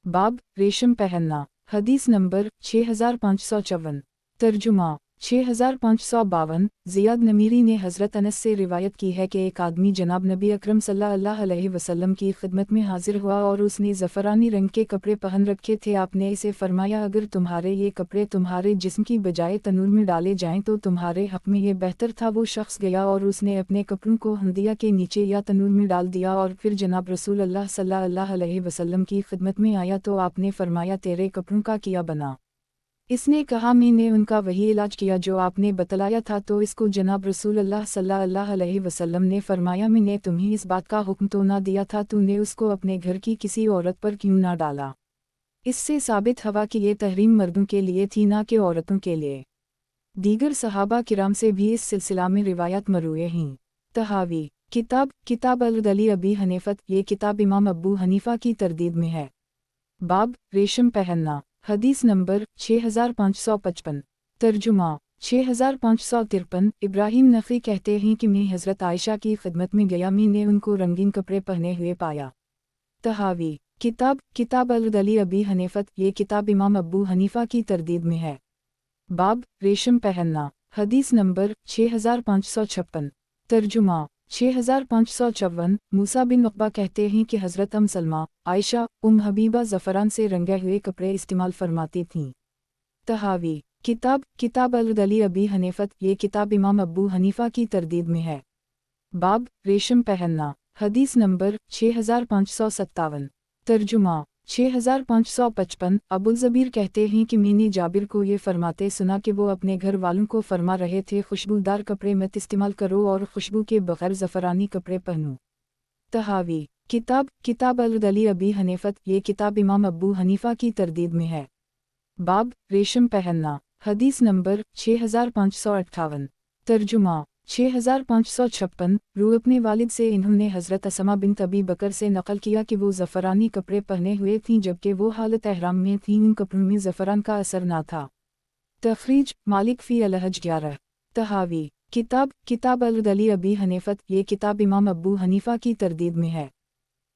बाब रेशम पहनना। हदीस नंबर 6554। तर्जुमा 6552। ज़ियाद नमीरी ने हज़रत अनस से रिवायत की है कि एक आदमी जनाब नबी अकरम सल्लल्लाहु अलैहि वसल्लम की खिदमत में हाजिर हुआ और उसने ज़फ़रानी रंग के कपड़े पहन रखे थे। आपने इसे फरमाया, अगर तुम्हारे ये कपड़े तुम्हारे जिस्म की बजाय तनूर में डाले जाएं तो तुम्हारे हक़ में ये बेहतर था। वो शख्स गया और उसने अपने कपड़ों को हंदिया के नीचे या तनूर में डाल दिया और फिर जनाब रसूल अल्लाह सल्लल्लाहु अलैहि वसल्लम की खिदमत में आया तो आपने फरमाया, तेरे कपड़ों का क्या बना। इसने कहा, मैंने उनका वही इलाज किया जो आपने बतलाया था। तो इसको जनाब रसूल अल्लाह सल्लल्लाहु अलैहि वसल्लम ने फरमाया, मैंने तुम्हें इस बात का हुक्म तो ना दिया था, तूने उसको अपने घर की किसी औरत पर क्यों ना डाला। इससे साबित हुआ कि ये तहरीम मर्दों के लिए थी ना कि औरतों के लिए। दीगर सहाबा किराम से भी इस सिलसिला में रिवायत मरूए हैं। तहावी। किताब अल-अदली अबी हनीफत, ये किताब इमाम अबू हनीफा की तरदीद में है। बाब रेशम पहनना। हदीस नंबर 6555। तर्जुमा 6553। इब्राहिम नफ़ी कहते हैं कि मैं हज़रत आयशा की खिदमत में गया, मैंने उनको रंगीन कपड़े पहने हुए पाया। तहावी। किताब अल-अदली अबी हनीफत, ये किताब इमाम अबू हनीफा की तरदीद में है। बाब रेशम पहनना। हदीस नंबर 6556। तर्जुमा 6554। मूसा बिन उक़बा कहते हैं कि हज़रत सलमा, आयशा, हबीबा ज़फ़रान से रंगे हुए कपड़े इस्तेमाल फरमाती थीं। तहावी। किताब अल-अदली अबी हनीफत, ये किताब इमाम अबू हनीफा की तरदीद में है। बाब रेशम पहनना। हदीस नंबर 6557। तर्जुमा 6555। अबुल ज़बीर कहते हैं कि मैंने जाबिर को ये फरमाते सुना कि वो अपने घर वालों को फरमा रहे थे, खुशबूदार कपड़े मत इस्तेमाल करो और खुशबू के बग़ैर ज़फ़रानी कपड़े पहनो। तहावी। किताब अल-अदली अबी हनीफत, ये किताब इमाम अबू हनीफा की तरदीद में है। बाब रेशम पहनना। हदीस नंबर 6558। तर्जुमा 6556। रूह अपने वालिद से इन्होंने हज़रत असमा बिन्त अबी बकर से नक़ल किया कि वो ज़फ़रानी कपड़े पहने हुए थीं जबकि वो हालत एहराम में थीं। उन कपड़ों में ज़फ़रान का असर ना था। तख़रीज मालिक फ़ी अल-हज 11। तहावी। किताब अल-अदली अबी हनीफत, ये किताब इमाम अबू हनीफा की तरदीद में है।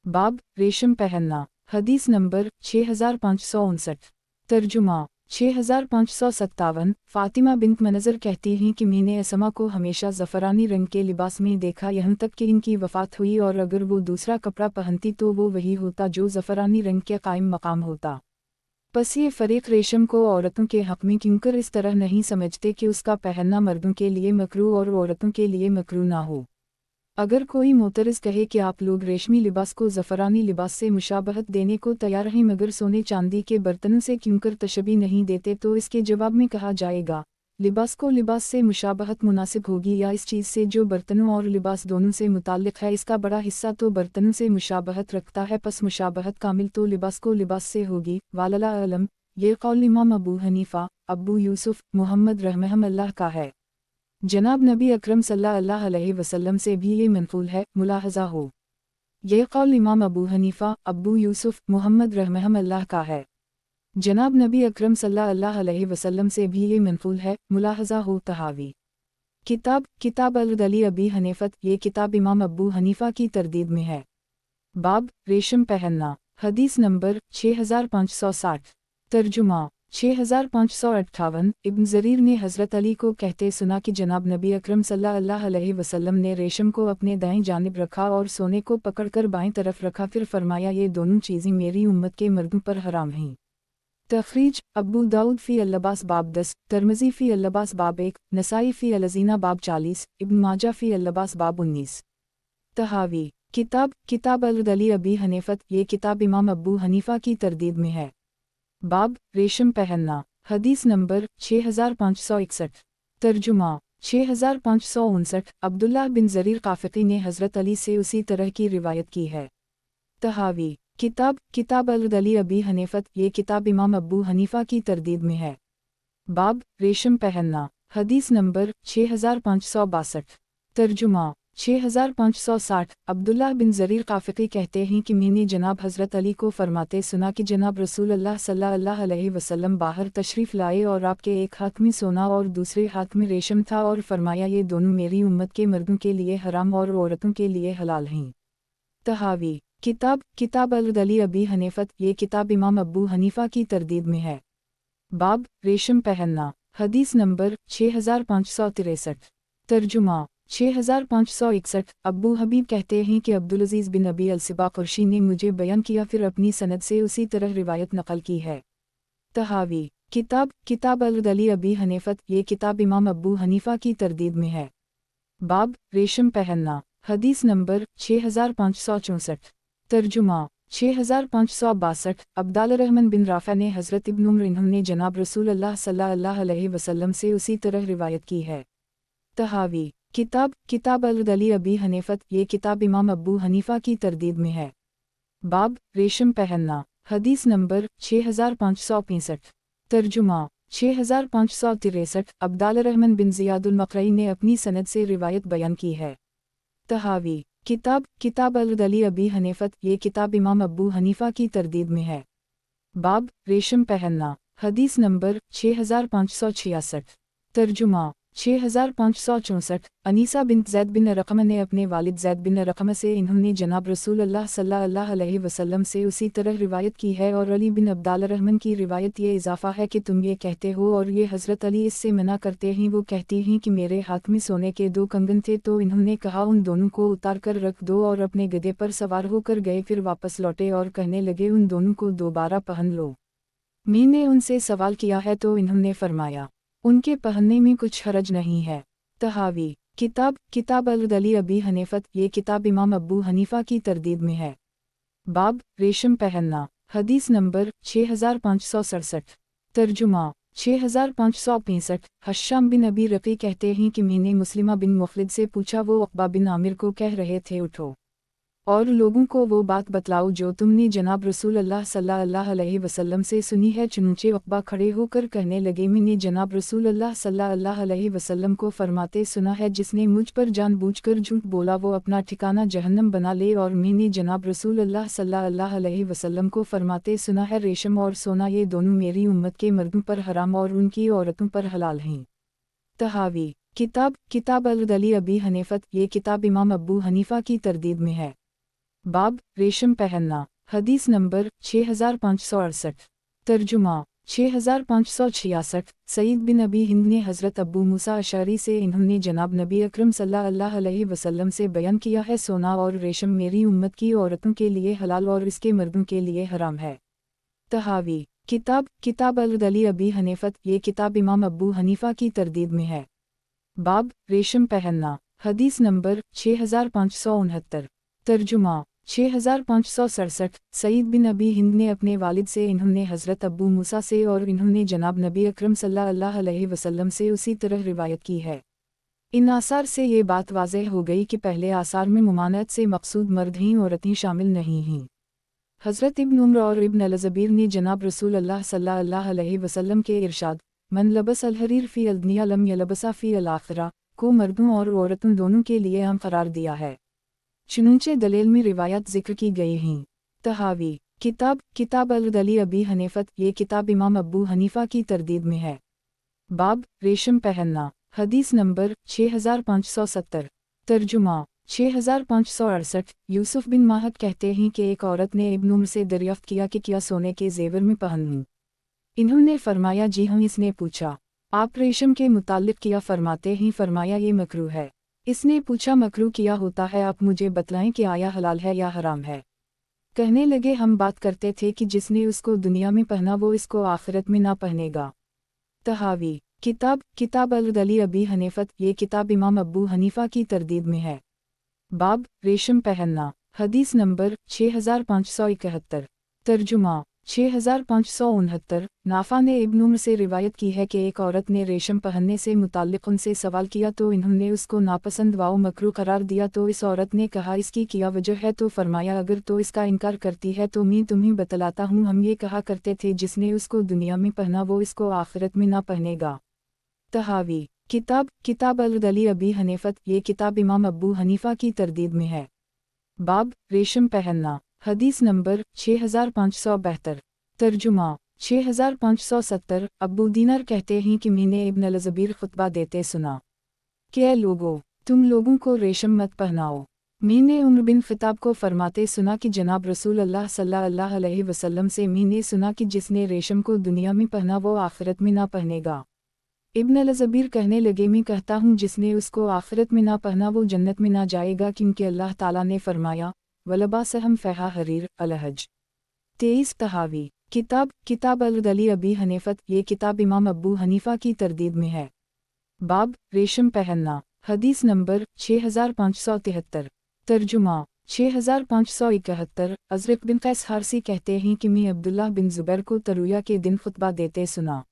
बाब रेशम पहनना। हदीस नंबर 6559। तर्जुमा 6557। फ़ातिमा बिन्त मनज़र कहती हैं कि मैंने असमा को हमेशा ज़फ़रानी रंग के लिबास में देखा, यहाँ तक कि इनकी वफ़ात हुई और अगर वो दूसरा कपड़ा पहनती तो वो वही होता जो ज़फ़रानी रंग के कायम मकाम होता। پس یہ فریق ریشم کو عورتوں کے حق میں کیوں کر اس طرح نہیں سمجھتے کہ اس کا پہننا مردوں کے لیے مکروہ اور عورتوں کے لیے مکروہ نہ ہو۔ اگر کوئی معترض کہے کہ آپ لوگ ریشمی لباس کو زعفرانی لباس سے مشابہت دینے کو تیار ہیں مگر سونے چاندی کے برتنوں سے کیوں کر تشبیہ نہیں دیتے، تو اس کے جواب میں کہا جائے گا، لباس کو لباس سے مشابہت مناسب ہوگی یا اس چیز سے جو برتنوں اور لباس دونوں سے متعلق ہے، اس کا بڑا حصہ تو برتنوں سے مشابہت رکھتا ہے، پس مشابہت کامل تو لباس کو لباس سے ہوگی۔ واللہ اعلم۔ یہ قول امام ابو حنیفہ، ابو یوسف، محمد رحمہم اللہ کا ہے۔ جناب نبی اکرم صلی اللہ علیہ وسلم سے بھی یہ منقول ہے، ملاحظہ ہو۔ یہ قول امام ابو حنیفہ، ابو یوسف، محمد رحمہم اللہ کا ہے۔ جناب نبی اکرم صلی اللہ علیہ وسلم سے بھی یہ منقول ہے، ملاحظہ ہو۔ تحاوی کتاب العدلی ابی حنیفت، یہ کتاب امام ابو حنیفہ کی تردید میں ہے۔ باب ریشم پہننا، حدیث نمبر 6560۔ ترجمہ 6558۔ ابن زریر نے حضرت علی کو کہتے سنا کہ جناب نبی اکرم صلی اللہ علیہ وسلم نے ریشم کو اپنے دائیں جانب رکھا اور سونے کو پکڑ کر بائیں طرف رکھا، پھر فرمایا یہ دونوں چیزیں میری امت کے مردوں پر حرام ہیں۔ تخریج ابو داؤد فی اللباس باب 10، ترمذی فی اللباس باب 1، نسائی فی الزینہ باب 40، ابن ماجہ فی اللباس باب 19۔ تحاوی کتاب العدلی ابی حنیفت، یہ کتاب امام ابو حنیفہ کی تردید میں ہے۔ باب ریشم پہننا، حدیث نمبر 6561۔ ترجمہ 6559۔ عبداللہ بن زریر قافقی نے حضرت علی سے اسی طرح کی روایت کی ہے۔ تحاوی کتاب العدلی ابی حنیفت، یہ کتاب امام ابو حنیفہ کی تردید میں ہے۔ باب ریشم پہننا، حدیث نمبر 6562۔ ترجمہ 6560۔ عبداللہ بن زریر قافقی کہتے ہیں کہ میں نے جناب حضرت علی کو فرماتے سنا کہ جناب رسول اللہ صلی اللہ علیہ وسلم باہر تشریف لائے اور آپ کے ایک ہاتھ میں سونا اور دوسرے ہاتھ میں ریشم تھا، اور فرمایا یہ دونوں میری امت کے مردوں کے لیے حرام اور عورتوں کے لیے حلال ہیں۔ تحاوی کتاب العدلی ابی حنیفت، یہ کتاب امام ابو حنیفہ کی تردید میں ہے۔ باب ریشم پہننا، حدیث نمبر 6563۔ ترجمہ 6561۔ ابو حبیب کہتے ہیں کہ عبدالعزیز بن ابی الصبا قرشی نے مجھے بیان کیا، پھر اپنی سند سے اسی طرح روایت نقل کی ہے۔ تحاوی کتاب العدلی ابی حنیفت، یہ کتاب امام ابو حنیفہ کی تردید میں ہے۔ باب ریشم پہننا، حدیث نمبر 6564۔ ترجمہ 6562۔ عبدالرحمن بن رافع نے حضرت ابن عمر انہوں نے جناب رسول اللہ صلی اللہ علیہ وسلم سے اسی طرح روایت کی ہے۔ تحاوی کتاب العدلی ابی حنیفت، یہ کتاب امام ابو حنیفہ کی تردید میں ہے۔ باب ریشم پہننا، حدیث نمبر 6565۔ ترجمہ 6563۔ عبدالرحمن بن زیاد المقرئی نے اپنی سند سے روایت بیان کی ہے۔ تحاوی کتاب العدلی ابی حنیفت، یہ کتاب امام ابو حنیفہ کی تردید میں ہے۔ باب ریشم پہننا، حدیث نمبر 6566۔ ترجمہ 6564۔ انیسہ بنت زید بن رقمہ نے اپنے والد زید بن رقمہ سے انہوں نے جناب رسول اللہ صلی اللہ علیہ وسلم سے اسی طرح روایت کی ہے، اور علی بن عبدالرحمن کی روایت یہ اضافہ ہے کہ تم یہ کہتے ہو اور یہ حضرت علی اس سے منع کرتے ہیں۔ وہ کہتی ہیں کہ میرے ہاتھ میں سونے کے 2 کنگن تھے، تو انہوں نے کہا ان دونوں کو اتار کر رکھ دو، اور اپنے گدھے پر سوار ہو کر گئے، پھر واپس لوٹے اور کہنے لگے ان دونوں کو دوبارہ پہن لو۔ میں نے ان سے سوال کیا ہے تو انہوں نے فرمایا ان کے پہننے میں کچھ حرج نہیں ہے۔ تحاوی کتاب العدلی ابی حنیفت، یہ کتاب امام ابو حنیفہ کی تردید میں ہے۔ باب ریشم پہننا، حدیث نمبر 6567۔ ترجمہ 6565۔ حشام بن ابی رقی کہتے ہیں کہ میں نے مسلمہ بن مخلد سے پوچھا، وہ عقبہ بن عامر کو کہہ رہے تھے اٹھو اور لوگوں کو وہ بات بتلاؤ جو تم نے جناب رسول اللہ صلی اللہ علیہ وسلم سے سنی ہے، چنانچہ عقبہ کھڑے ہو کر کہنے لگے میں نے جناب رسول اللہ صلی اللہ علیہ وسلم کو فرماتے سنا ہے، جس نے مجھ پر جان بوجھ کر جھوٹ بولا وہ اپنا ٹھکانہ جہنم بنا لے، اور میں نے جناب رسول اللہ صلی اللہ علیہ وسلم کو فرماتے سنا ہے ریشم اور سونا یہ دونوں میری امت کے مردوں پر حرام اور ان کی عورتوں پر حلال ہیں۔ تحاوی کتاب العدلی ابی حنیفت، یہ کتاب امام ابو حنیفہ کی تردید میں ہے۔ باب ریشم پہننا، حدیث نمبر 6568۔ ترجمہ 6566۔ سعید بن ابی ہند نے حضرت ابو موسیٰ اشعری سے انہوں نے جناب نبی اکرم صلی اللہ علیہ وسلم سے بیان کیا ہے سونا اور ریشم میری امت کی عورتوں کے لیے حلال اور اس کے مردوں کے لیے حرام ہے۔ تحاوی किताब अल-अली अबी हनीफत, ये किताब इमाम अबू हनीफा की तरदीद में है। बाब रेशम पहनना। हदीस नंबर 6569। तर्जुमा 6567। सईद बिन अबी हिंद ने अपने वालिद से, इन्होंने हज़रत अबू मूसा से और इन्होंने जनाब नबी अकरम सल्लल्लाहु अलैहि वसल्लम से उसी तरह रिवायत की है। इन आसार से ये बात वाज़ेह हो गई कि पहले आसार में मुमानत से मकसूद मर्द ही औरतें शामिल नहीं हैं। हज़रत इब्न उम्र और इब्न अल-ज़बीर ने जनाब रसूल अल्लाह सल्लल्लाहु अलैहि वसल्लम के इरशाद मन लबस अल-हरीर फ़ी अल-दुनिया लम यलबसा फ़ी अल-आखिरा को मर्दों और औरतों दोनों के लिए आम करार दिया है। चुनूंचे दलील में रिवायत जिक्र की गई हैं। तहावी किताब अल-अली अबी हनीफत, ये किताब इमाम अबू हनीफा की तरदीद में है। बाब रेशम पहनना। हदीस नंबर 6570। तर्जुमा 6568। यूसुफ बिन माहद कहते हैं कि एक औरत ने इब्न उम्र से दरियाफ्त किया कि क्या सोने के जेवर में पहनूं। इन्होंने फरमाया जी हाँ। इसने पूछा आप रेशम के मुताल्लिक क्या फरमाते हैं? फरमाया ये मकरूह है। इसने पूछा मकरूह क्या होता है, आप मुझे बतलाएं कि आया हलाल है या हराम है। कहने लगे हम बात करते थे कि जिसने उसको दुनिया में पहना वो इसको आखिरत में ना पहनेगा। तहावी किताब अल-अली अबी हनीफत, ये किताब इमाम अबू हनीफा की तरदीद में है। बाब रेशम पहनना। हदीस नंबर 6571। तर्जुमा 6569। नाफा ने इब्न उम्र से रिवायत की है कि एक औरत ने रेशम पहनने से मुताल्लिक उनसे सवाल किया तो इन्होंने उसको नापसंद व मकरूह करार दिया। तो इस औरत ने कहा इसकी क्या वजह है? तो फरमाया अगर तो इसका इनकार करती है तो मैं तुम्हें बतलाता हूँ, हम ये कहा करते थे जिसने उसको दुनिया में पहना वो इसको आखिरत में ना पहनेगा। तहावी किताब अल-अली अबी हनीफत, ये किताब इमाम अबू हनीफा की तरदीद में है। बाब रेशम पहनना। हदीस नंबर 6572। तर्जुमा 6570। अबू दीनार कहते हैं कि मैंने इब्न अल-ज़बीर खुतबा देते सुना कि ऐ लोगो, तुम लोगों को रेशम मत पहनाओ। मैंने उम्र बिन ख़िताब को फरमाते सुना कि जनाब रसूल अल्लाह सल्लल्लाहु अलैहि वसल्लम से मैंने सुना कि जिसने रेशम को दुनिया में पहना वो आखिरत में ना पहनेगा। इब्न अल-ज़बीर कहने लगे मैं कहता हूँ जिसने उसको आखिरत में ना पहना वो जन्नत में ना जाएगा, क्योंकि अल्लाह ताला ने फरमाया वलबासहम फ़हा हरीर अल-हज 23। तहावी किताब अल-अली अबी हनीफत, ये किताब इमाम अबू हनीफा की तरदीद में है। बाब रेशम पहनना। हदीस नंबर 6573। तर्जुमा 6571। अज़रक बिन कैस हारसी कहते हैं कि मैं अब्दुल्लाह बिन ज़ुबैर को तरुया के दिन खुतबा देते सुना,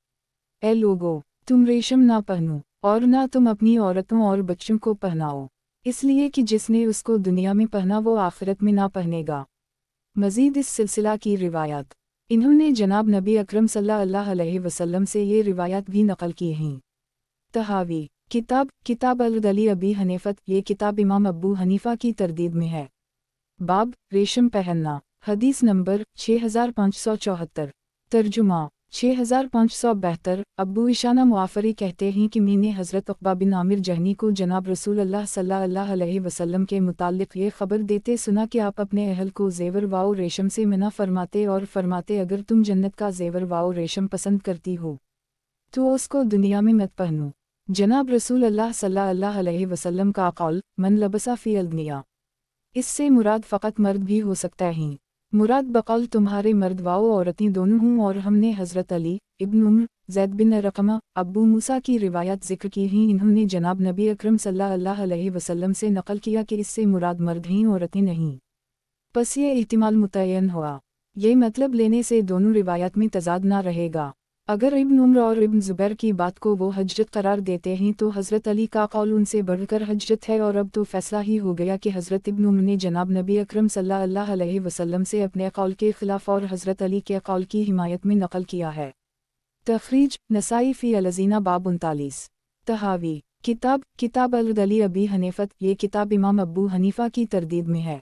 ऐ लोगो, तुम रेशम ना पहनो और ना तुम अपनी औरतों और बच्चों को पहनाओ, इसलिए कि जिसने उसको दुनिया में पहना वो आखिरत में ना पहनेगा। मज़ीद इस सिलसिला की रिवायत इन्होंने जनाब नबी अकरम सल्लल्लाहु अलैहि वसल्लम से ये रिवायत भी नकल की हैं। तहावी किताब अल-अली अबी हनीफत, ये किताब इमाम अबू हनीफा की तरदीद में है। बाब रेशम पहनना। हदीस नंबर 6574। तर्जुमा 6572। अब्बू इशाना मुआफरी कहते हैं कि मैंने हज़रत उक़बा बिन आमिर जहनी को जनाब रसूल अल्लाह सल्लल्लाहु अलैहि वसल्लम के मुताल्लिक़ ये ख़बर देते सुना कि आप अपने अहल को ज़ेवर वाओ रेशम से मना फरमाते और फरमाते अगर तुम जन्नत का ज़ेवर वाओ रेशम पसंद करती हो तो उसको दुनिया में मत पहनो। जनाब रसूल अल्लाह सल्लल्लाहु अलैहि वसल्लम का कौल मन लबसा फ़ी अल-दुनिया, इससे मुराद फ़कत मर्द भी हो सकता है। मुराद बकौल तुम्हारे मर्द वाओ औरतें दोनों हूँ। और हमने हज़रत अली इब्न उम्र, ज़ैद बिन रक़मा, अब्बू मूसा की रिवायत ज़िक्र की हैं। इन्होंने जनाब नबी अकरम सल्लल्लाहु अलैहि वसल्लम से नकल किया कि इससे मुराद मर्द हैं औरतें नहीं। बस ये इह्तिमाल मुतय्यन हुआ, ये मतलब लेने से दोनों रिवायत में तज़ाद ना रहेगा। अगर इब्न उम्र और इब्न ज़ुबैर की बात को वो हजरत करार देते हैं तो हज़रत अली का कौल उनसे बढ़कर हजरत है। और अब तो फ़ैसला ही हो गया कि हज़रत इब्न उम्र ने जनाब नबी अकरम सल्लल्लाहु अलैहि वसल्लम से अपने कौल के ख़िलाफ़ और हज़रत अली के कौल की हिमायत में नकल किया है। तख़रीज नसाई फ़ी अल-अज़ीना बाब 39। तहावी किताब अल-अली अबी हनीफत, ये किताब इमाम अबू हनीफा की तरदीद में है।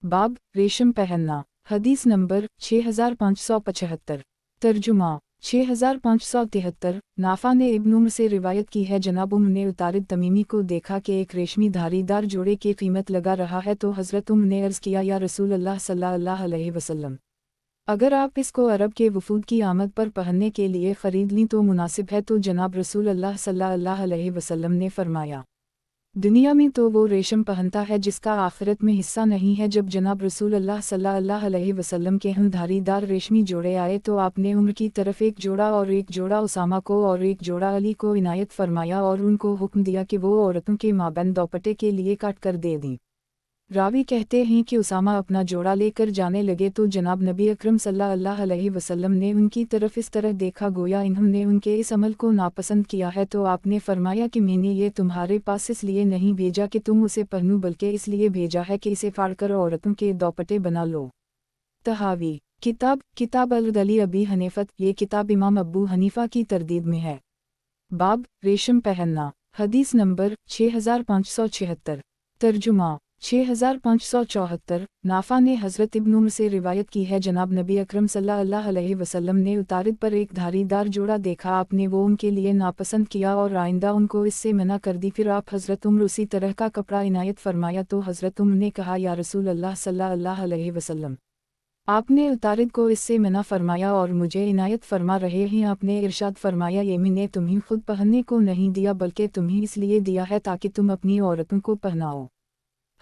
बाब रेशम पहनना। हदीस नंबर 6575। तर्जुमा 6573। नाफा ने इब्न उम्र से रिवायत की है जनाब उम्र ने उतारिद तमीमी को देखा कि एक रेशमी धारीदार जोड़े की कीमत लगा रहा है तो हज़रत उम्र ने अर्ज़ किया या रसूल अल्लाह सल्लल्लाहु अलैहि वसल्लम, अगर आप इसको अरब के वफूद की आमद पर पहनने के लिए ख़रीद लीं तो मुनासिब है। तो जनाब रसूल अल्लाह सल्लल्लाहु अलैहि वसल्लम ने फरमाया दुनिया में तो वो रेशम पहनता है जिसका आखिरत में हिस्सा नहीं है। जब जनाब रसूल अल्लाह सल्लल्लाहु अलैहि वसल्लम के हम धारीदार रेशमी जोड़े आए तो आपने उम्र की तरफ एक जोड़ा और एक जोड़ा उसामा को और एक जोड़ा अली को इनायत फरमाया और उनको हुक्म दिया कि वो औरतों के माबैन दोपट्टे के लिए काट कर दे दें। रावी कहते हैं कि उसामा अपना जोड़ा लेकर जाने लगे तो जनाब नबी अकरम सल्लल्लाहु अलैहि वसल्लम ने उनकी तरफ इस तरह देखा गोया इन्होंने उनके इस अमल को नापसंद किया है, तो आपने फरमाया कि मैंने ये तुम्हारे पास इसलिए नहीं भेजा कि तुम उसे पहनो, बल्कि इसलिए भेजा है कि इसे फाड़कर औरतों के दोपट्टे बना लो। तहावी किताब अल-अदली अबी हनीफत। ये किताब इमाम अबू हनीफा की तरदीद में है। बाब रेशम पहनना। हदीस नंबर 6576। तर्जुमा 6574। नाफा ने हज़रत इब्न उमर से रिवायत की है, जनाब नबी अकरम सल्लल्लाहु अलैहि वसल्लम ने उतारिद पर एक धारीदार जोड़ा देखा, आपने वो उनके लिए नापसंद किया और आइंदा उनको इससे मना कर दी। फिर आप हज़रत उमर उसी तरह का कपड़ा इनायत फरमाया तो हज़रत उमर ने कहा, या रसूल अल्लाह सल्लल्लाहु अलैहि वसल्लम, आपने उतारिद को इससे मना फरमाया और मुझे इनायत फरमा रहे हैं। आपने इरशाद फरमाया, ये मैंने तुम्हें खुद पहनने को नहीं दिया बल्कि तुम्हें इसलिए दिया है ताकि तुम अपनी औरतों को पहनाओ।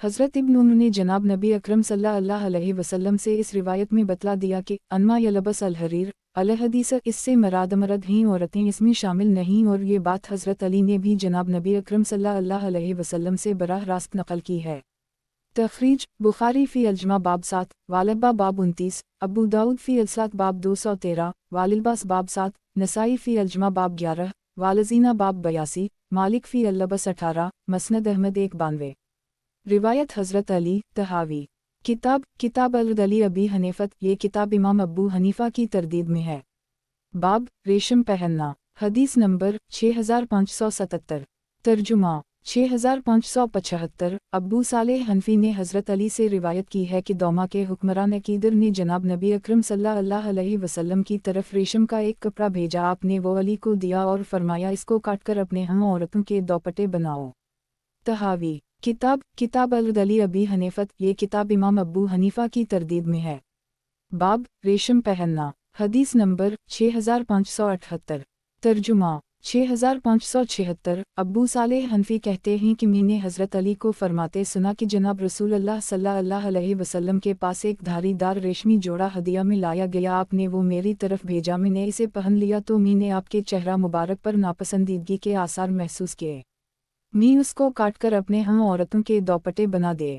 हज़रत इब्न उमर ने जनाब नबी अकरम सल्लल्लाहु अलैहि वसल्लम से इस रिवायत में बतला दिया कि अन्मा यलबस अल-हरीर अल-हदीस, इससे मर्द हैं, औरतें इसमें शामिल नहीं। और ये बात हज़रत अली ने भी जनाब नबी अकरम सल्लल्लाहु अलैहि वसल्लम से बराह रास्त नकल की है। तखरीज बुखारी फ़ी अल-जमा बाब 7, वालिबा बाब 29, अबू दाऊद फ़ी अल-सलात बाब 213, वालिलबास बाब 7, नसाई फ़ी अल-जमा बाब 11, वालज़ीना बाब 82, मालिक फ़ी अल-लबस 18, मसनद अहमद 192। रिवायत हज़रत अली। तहावी किताब अल-अदली अबी हनीफत। ये किताब इमाम अबू हनीफा की तरदीद में है। बाब रेशम पहनना। हदीस नंबर 6577। तर्जुमा 6575। अब्बू सालेह हनफी ने हज़रत अली से रिवायत की है कि दौमा के हुक्मरान अकीदर ने जनाब नबी अकरम सल्लल्लाहु अलैहि वसल्लम की तरफ रेशम का एक कपड़ा भेजा, आपने वो अली को दिया और फरमाया, इसको काटकर अपने हम औरतों के दोपट्टे बनाओ। तहावी किताब अल-अदली अबी हनीफत। ये किताब इमाम अबू हनीफा की तरदीद में है। बाब रेशम पहनना। हदीस नंबर 6578। तर्जुमा 6576। अब्बू सालेह हनफी कहते हैं कि मैंने हज़रत अली को फरमाते सुना कि जनाब रसूल अल्लाह सल्लल्लाहु अलैहि वसल्लम के पास एक धारीदार रेशमी जोड़ा हदिया में लाया गया, आपने वो मेरी तरफ भेजा, मैंने इसे पहन लिया तो मैंने आपके चेहरा मुबारक पर नापसंदीदगी के आसार महसूस किए, मैं उसको काटकर अपने हम औरतों के दोपट्टे बना दे।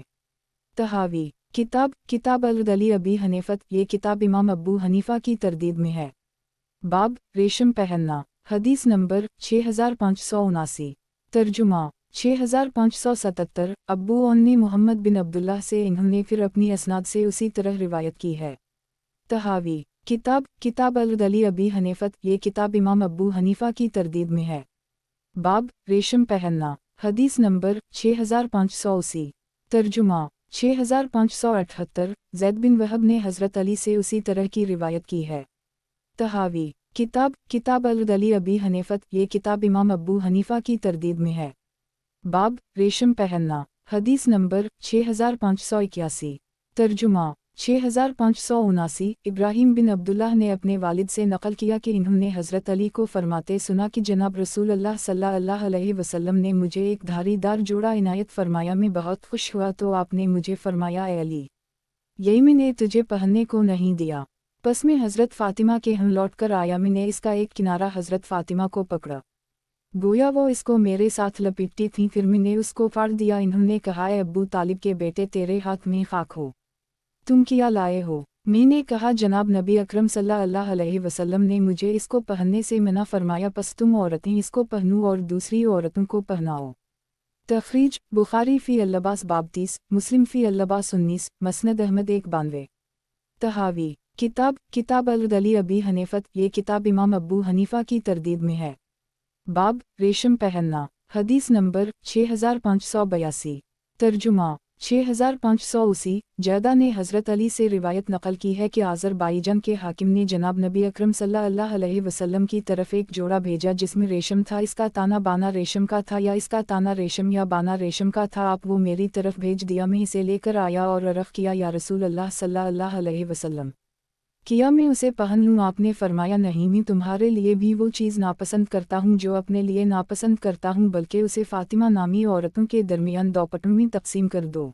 तहावी किताब अल-अदली अबी हनीफत। ये किताब इमाम अबू हनीफा की तरदीद में है। बाब रेशम पहनना। हदीस नंबर 6579। तर्जुमा 6577। अब्बू ओन ने मोहम्मद बिन अब्दुल्लाह से, इन्होंने फिर अपनी असनाद से उसी तरह रिवायत की है। तहावी किताब अल-अदली अबी हनीफत। ये किताब इमाम अबू हनीफा की तरदीद में है। बाब रेशम पहनना। हदीस नंबर 6580। तर्जुमा 6578। ज़ैद बिन वहब ने हज़रत अली से उसी तरह की रिवायत की है। तहावी किताब अल-अदली अबी हनीफत। ये किताब इमाम अबू हनीफा की तरदीद में है। बाब रेशम पहनना। हदीस नंबर 6581। तर्जुमा 6579। इब्राहिम बिन अब्दुल्लाह ने अपने वालिद से नकल किया कि इन्होंने हज़रत अली को फरमाते सुना कि जनाब रसूल अल्लाह सल्लल्लाहु अलैहि वसल्लम ने मुझे एक धारीदार जोड़ा इनायत फरमाया, मैं बहुत खुश हुआ तो आपने मुझे फरमाया, ए अली, यही मैंने तुझे पहनने को नहीं दिया। बस मैं हज़रत फ़ातिमा के हम लौट कर आया, मैंने इसका एक किनारा हज़रत फ़ातिमा को पकड़ा, गोया वो इसको मेरे साथ लपेटती थी, फिर मैंने उसको फाड़ दिया। इन्होंने कहा, ए अब्बू तालिब के बेटे, तेरे हाथ में खाक हो, तुम क्या लाए हो? मैंने कहा, जनाब नबी अकरम सल्लल्लाहु अलैहि वसल्लम ने मुझे इसको पहनने से मना फरमाया, बस तुम औरतें इसको पहनो और दूसरी औरतों को पहनाओ। तखरीज बुखारी फ़ी अल-लिबास बाब 30, मुस्लिम फ़ी अल-लिबास 19, मसनद अहमद 192। तहावी किताब अल-अदली अबी हनीफत। ये किताब इमाम अबू हनीफा की तरदीद में है। बाब रेशम पहनना। हदीस नंबर 6582। तर्जुमा 6580। जैदा ने हज़रत अली से रिवायत नकल की है कि आज़रबाईजान के हाकिम ने जनाब नबी अकरम सल्लल्लाहु अलैहि वसल्लम की तरफ एक जोड़ा भेजा जिसमें रेशम था, इसका ताना बाना रेशम का था या इसका ताना रेशम या बाना रेशम का था, आप वो मेरी तरफ भेज दिया, मैं इसे लेकर आया और अर्फ़ किया, या रसूल अल्लाह सल्लल्लाहु अलैहि वसल्लम, किया मैं उसे पहन लूँ। आपने फरमाया नहीं, मैं तुम्हारे लिए भी वो चीज़ नापसंद करता हूँ जो अपने लिए नापसंद करता हूँ, बल्कि उसे फातिमा नामी औरतों के दरमियान दोपटों में तकसीम कर दो।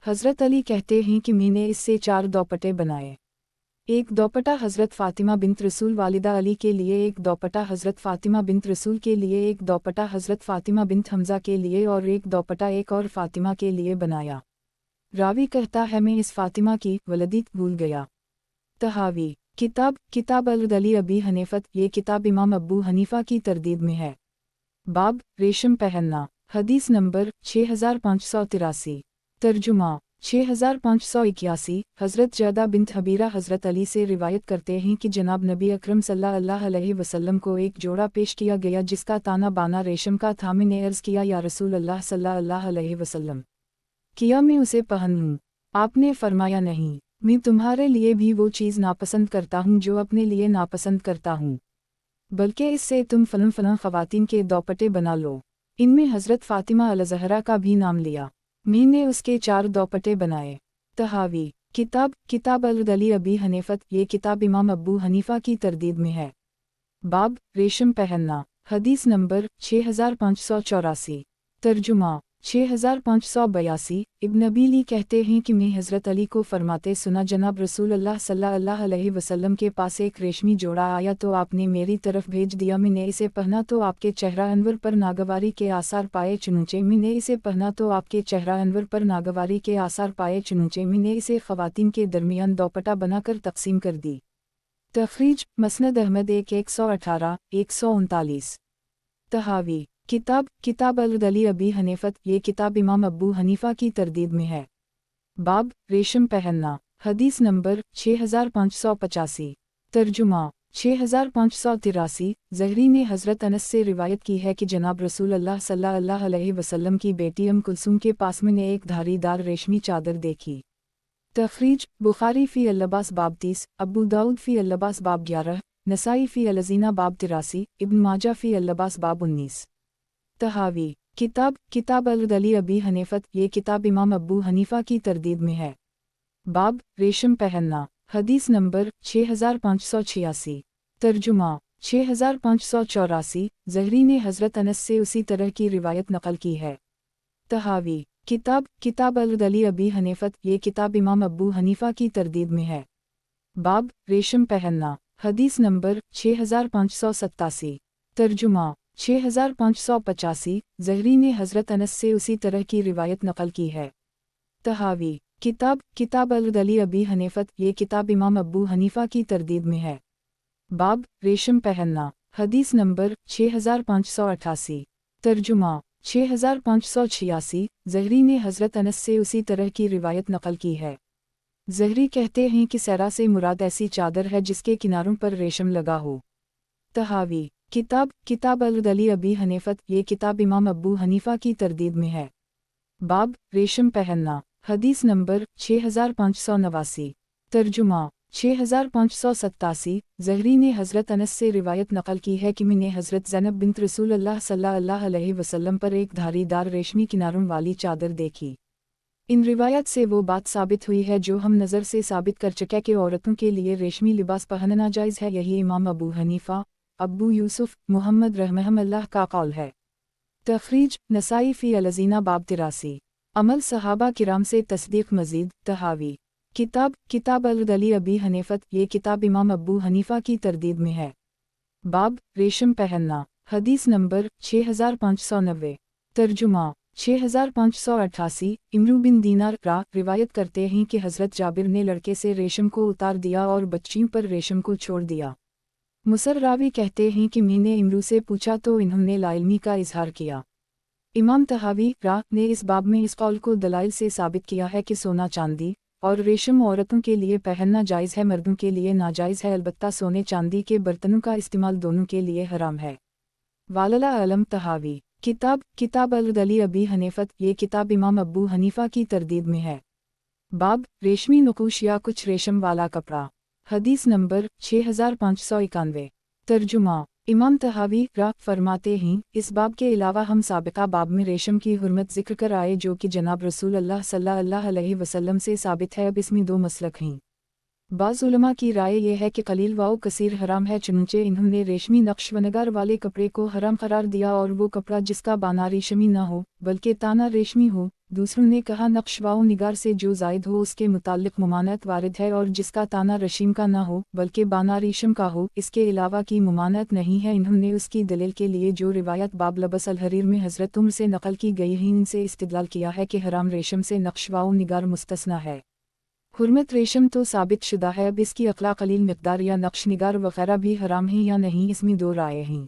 हज़रत अली कहते हैं कि मैंने इससे 4 दोपटे बनाए। एक दोपटा हज़रत फ़ातिमा बिन्त रसूल वालिदा अली के लिए, एक दोपटा हज़रत फ़ातिमा बिन्त रसूल के लिए, एक दोपटा हज़रत फ़ातिमा बिन्त हमज़ा के लिए और एक दोपटा एक और फ़ातिमा के लिए बनाया। रावी कहता है मैं इस फ़ातिमा की वलदी भूल गया। तहावी किताब अल-अली अबी हनीफत। ये किताब इमाम अबू हनीफा की तरदीद में है। बाब रेशम पहनना। हदीस नंबर 6583। तर्जुमा 6581। हज़रत जादा बिन्त हबीरा हज़रत अली से रिवायत करते हैं कि जनाब नबी अकरम सल्लल्लाहु अलैहि वसल्लम को एक जोड़ा पेश किया गया जिसका ताना बाना रेशम का था। मैंने अर्ज़ किया, या रसूल अल्लाह सल्लल्लाहु अलैहि वसल्लम, किया मैं उसे पहन लूँ? आपने फरमाया नहीं, मैं तुम्हारे लिए भी वो चीज़ नापसंद करता हूँ जो अपने लिए नापसंद करता हूँ, बल्कि इससे तुम फलन ख़वातीन के दोपटे बना लो। इनमें हज़रत फ़ातिमा अल-ज़हरा का भी नाम लिया। मैंने उसके 4 दोपटे बनाए। तहावी किताब अल-अली अबी हनीफत। ये किताब इमाम अबू हनीफा की तरदीद में है। बाब रेशम पहनना। हदीस नंबर 6584। तर्जुमा 6582। इब्न अबीली कहते हैं कि मैं हज़रत अली को फरमाते सुना, जनाब रसूल अल्लाह सल्लल्लाहु अलैहि वसल्लम के पास एक रेशमी जोड़ा आया तो आपने मेरी तरफ भेज दिया। मैंने इसे पहना तो आपके चेहरा अनवर पर नागवारी के आसार पाए, चुनूचे मैंने इसे पहना तो आपके चेहरा अनवर पर नागवारी के आसार पाए, चुनूचे मैंने इसे ख़वातीन के दरमियान दोपटा बनाकर तकसीम कर दी। तखरीज मसनद अहमद 118 139। तहावी किताब अल-अली अबी हनीफत। ये किताब इमाम अबू हनीफा की तरदीद में है। बाब रेशम पहनना। हदीस नंबर 6585। तर्जुमा 6583। ज़हरी ने हज़रत अनस से रिवायत की है कि जनाब रसूल अल्लाह सल्लल्लाहु अलैहि वसल्लम की बेटी अम कुलसूम के पास मैंने एक धारीदार रेशमी चादर देखी। तखरीज बुखारी फ़ी अल-लिबास बाब 30, अबू दाऊद फ़ी अल-लिबास बाब 11, नसाई फ़ी अल-अज़ीना बाब 83, इब्न माजा फ़ी अल-लिबास बाब 19। तहावी किताब अल-अली अबी हनीफत। ये किताब इमाम अबू हनीफा की तरदीद में है। बाब रेशम पहनना। हदीस नंबर 6586। तर्जुमा 6584। ज़हरी ने हज़रत अनस से उसी तरह की रिवायत नकल की है। तहावी किताब अल-अली अबी हनीफत। ये किताब इमाम अबू हनीफा की तरदीद में है। बाब रेशम पहनना। हदीस नंबर 6587। तर्जुमा 6585। ज़हरी ने हज़रत अनस से उसी तरह की रिवायत नकल की है। तहावी किताब अल-अली अबी हनीफत। ये किताब इमाम अबू हनीफा की तरदीद में है। बाब रेशम पहनना। हदीस नंबर 6588। तर्जुमा 6586। ज़हरी ने हज़रत अनस से उसी तरह की रिवायत नकल की है। ज़हरी कहते हैं कि सैरा से मुराद ऐसी चादर है जिसके किनारों पर रेशम लगा हो। तहावी किताब अल-अली अबी हनीफत। ये किताब इमाम अबू हनीफा की तरदीद में है। बाब रेशम पहनना। हदीस नंबर 6589। तर्जुमा 6587। ज़हरी ने हज़रत अनस से रिवायत नकल की है कि मैंने हज़रत ज़ैनब बिन्त रसूल अल्लाह सल्लल्लाहु अलैहि वसल्लम पर एक धारीदार रेशमी किनारों वाली चादर देखी। इन रिवायत से वो बात साबित हुई है जो हम नज़र से साबित कर चुके कि औरतों के लिए रेशमी लिबास पहनना जायज़ है। यही इमाम अबू हनीफा, अबू यूसुफ मुहम्मद रहमहुल्लाह का कौल है। तखरीज नसाई फ़ी अल-अज़ीना बाब 83। अमल सहाबा किराम से तस्दीक मज़ीद। तहावी किताब अल-अली अबी हनीफत। ये किताब इमाम अबू हनीफा की तरदीद में है। बाब रेशम पहनना। हदीस नंबर 6590। तर्जुमा 6588। इमरू बिन दीनार रिवायत करते हैं कि हज़रत जाबिर ने लड़के से रेशम को उतार दिया और बच्चियों पर रेशम को छोड़ दिया। मुसर रावी कहते हैं कि मैंने इमरू से पूछा तो इन्होंने लाइल्मी का इजहार किया। इमाम तहावी ने इस बाब में इस कौल को दलाइल से साबित किया है कि सोना चांदी और रेशम औरतों के लिए पहनना जायज़ है, मर्दों के लिए नाजायज़ है। अलबत्ता सोने चांदी के बर्तनों का इस्तेमाल दोनों के लिए हराम है। वालला अलम तहावी किताब अल-अली अबी हनीफत। ये किताब इमाम अबू हनीफा की तरदीद में है। बाब रेशमी नकुश या कुछ रेशम वाला कपड़ा। हदीस नंबर 6591। तर्जुमा इमाम तहावी फरमाते हैं, इस बाब के अलावा हम साबिका बाब में रेशम की हुर्मत जिक्र कर आए जो कि जनाब रसूल अल्लाह सल्लल्लाहु अलैहि वसल्लम से साबित है। अब इसमें 2 मसलक हैं। बाज़ उलमा की राय ये है कि कलील व कसीर हराम है, चुनचे इन्होंने रेशमी नक्श व नगार वाले कपड़े को हराम करार दिया और वो कपड़ा जिसका बाना रेशमी न हो बल्कि ताना रेशमी हो। दूसरों ने कहा नक्श व निगार से जो जायद हो उसके मुताल्लिक मुमानत वारिद है और जिसका ताना रशीम का न हो बल्कि बाना रेशम का हो इसके अलावा की मुमानत नहीं है। इन्होंने उसकी दलील के लिए जो रिवायत बाब लबस अल हरीर में हज़रत उम्र से नकल की गई है इनसे इस्तिदलाल किया है कि हराम रेशम से नक्श व निगार मुस्तस्ना है। हुर्मत रेशम तो साबित शुदा है, अब इसकी अकला कलील मिक़दार या नक्श निगार वगैरह भी हराम है या नहीं इसमें दो राय हैं।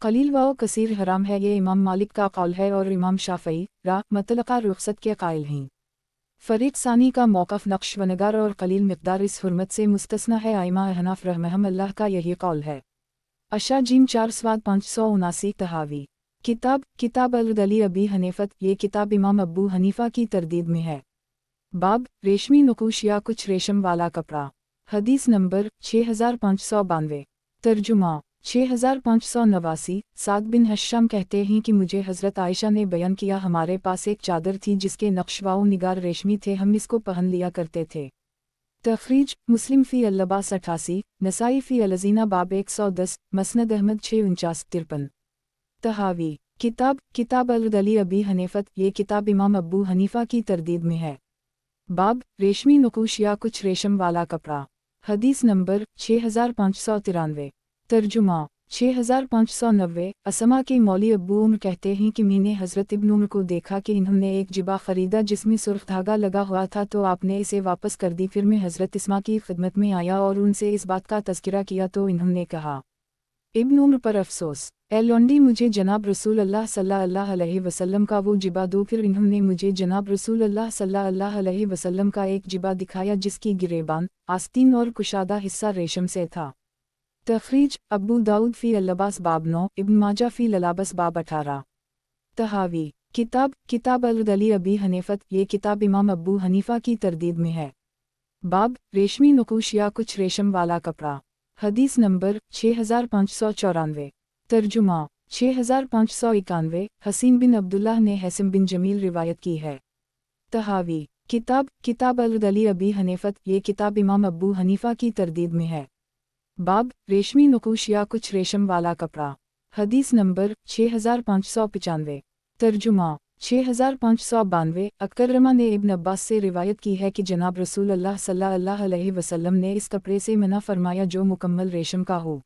कलील व कसीर हराम है ये इमाम मालिक का कौल है और इमाम शाफ़ई मतलक़ा रुख़सत के कायल हैं। फ़रीक़ सानी का मौक़िफ़ नक्श व निगार और कलील मिक़दार इस हुर्मत से मुस्तस्ना है। आइमा अहनाफ़ रहमहुमुल्लाह का यही कौल है। अशा जीम 4 स्वाद 579 तहावी किताब अल-अली अबी हनीफ़त, ये किताब इमाम अबू हनीफ़ा की तरदीद में है। बाब रेशमी नकुश या कुछ रेशम वाला कपड़ा। हदीस नंबर 6592। तर्जुमा 6589। साद बिन हश्शाम कहते हैं कि मुझे हज़रत आयशा ने बयान किया, हमारे पास एक चादर थी जिसके नक्श व निगार रेशमी थे, हम इसको पहन लिया करते थे। तखरीज मुस्लिम फ़ी अल-लिबास 88, नसाई फ़ी अल-ज़ीना बाब 110, मसनद अहमद 649-53। तहावी किताब अल-अली अबी हनीफ़त, ये किताब इमाम अबू हनीफ़ा की तरदीद में है। बाब रेशमी नकुश या कुछ रेशम वाला कपड़ा। हदीस नंबर 6593। तर्जुमा 6590। असमा के मौली अब्बू उम्र कहते हैं कि मैंने हज़रत इब्न उम्र को देखा कि इन्होंने एक जिबा ख़रीदा जिसमें सुर्ख धागा लगा हुआ था, तो आपने इसे वापस कर दी। फिर मैं हज़रत इस्मा की खिदमत में आया और उनसे इस बात का तज़किरा किया तो इन्होंने कहा, इब्न उम्र पर अफसोस, ए लौंडी, मुझे जनाब रसूल अल्लाह सल्लल्लाहु अलैहि वसल्लम का वो जिबा दो। फिर इन्होंने मुझे जनाब रसूल अल्लाह सल्लल्लाहु अलैहि वसल्लम का एक जिबा दिखाया जिसकी गिरेबान, आस्तीन और कुशादा हिस्सा रेशम से था। तखरीज अबू दाऊद फ़ी अल-लिबास बाब 9, इब्न माजा फ़ी ललाबस बाब 18। तहावी किताब अल-अली अबी हनीफ़त, ये किताब इमाम अबू हनीफ़ा की तरदीद में है। बाब रेशमी नकुश या कुछ रेशम वाला कपड़ा। हदीस नंबर 6594। तर्जुमा 6591। हसीन बिन अब्दुल्लाह ने हसन बिन जमील रिवायत की है। तहावी किताब अल-अली अबी हनीफ़त, ये किताब इमाम अबू हनीफ़ा की तरदीद में है। बाब रेशमी नकुश या कुछ रेशम वाला कपड़ा। हदीस नंबर 6595। तर्जुमा 6592। अकरमा ने इब्न अब्बास से रिवायत की है कि जनाब रसूल अल्लाह सल्लल्लाहु अलैहि वसल्लम ने इस कपड़े से मना फरमाया जो मुकम्मल रेशम का हो,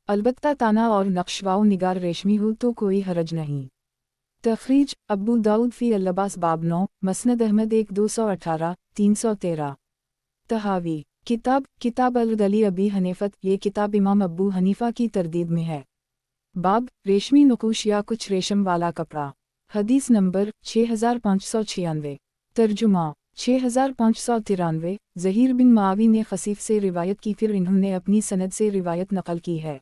अलबत्ता ताना और नक्श व निगार रेशमी हो तो कोई हरज नहीं। तखरीज अबू दाऊद फ़ी अल-लिबास बाब 9, मसनद अहमद 1 218 313। तहावी किताब अल-अली अबी हनीफ़त, ये किताब इमाम अबू हनीफ़ा की तरदीद में है। बाब रेशमी नकुश या कुछ रेशम वाला कपड़ा। हदीस नंबर 6596। तर्जुमा 6593। ज़हीर बिन मावी ने खसीफ से रिवायत की, फिर इन्होंने अपनी सनद से रिवायत नकल की है।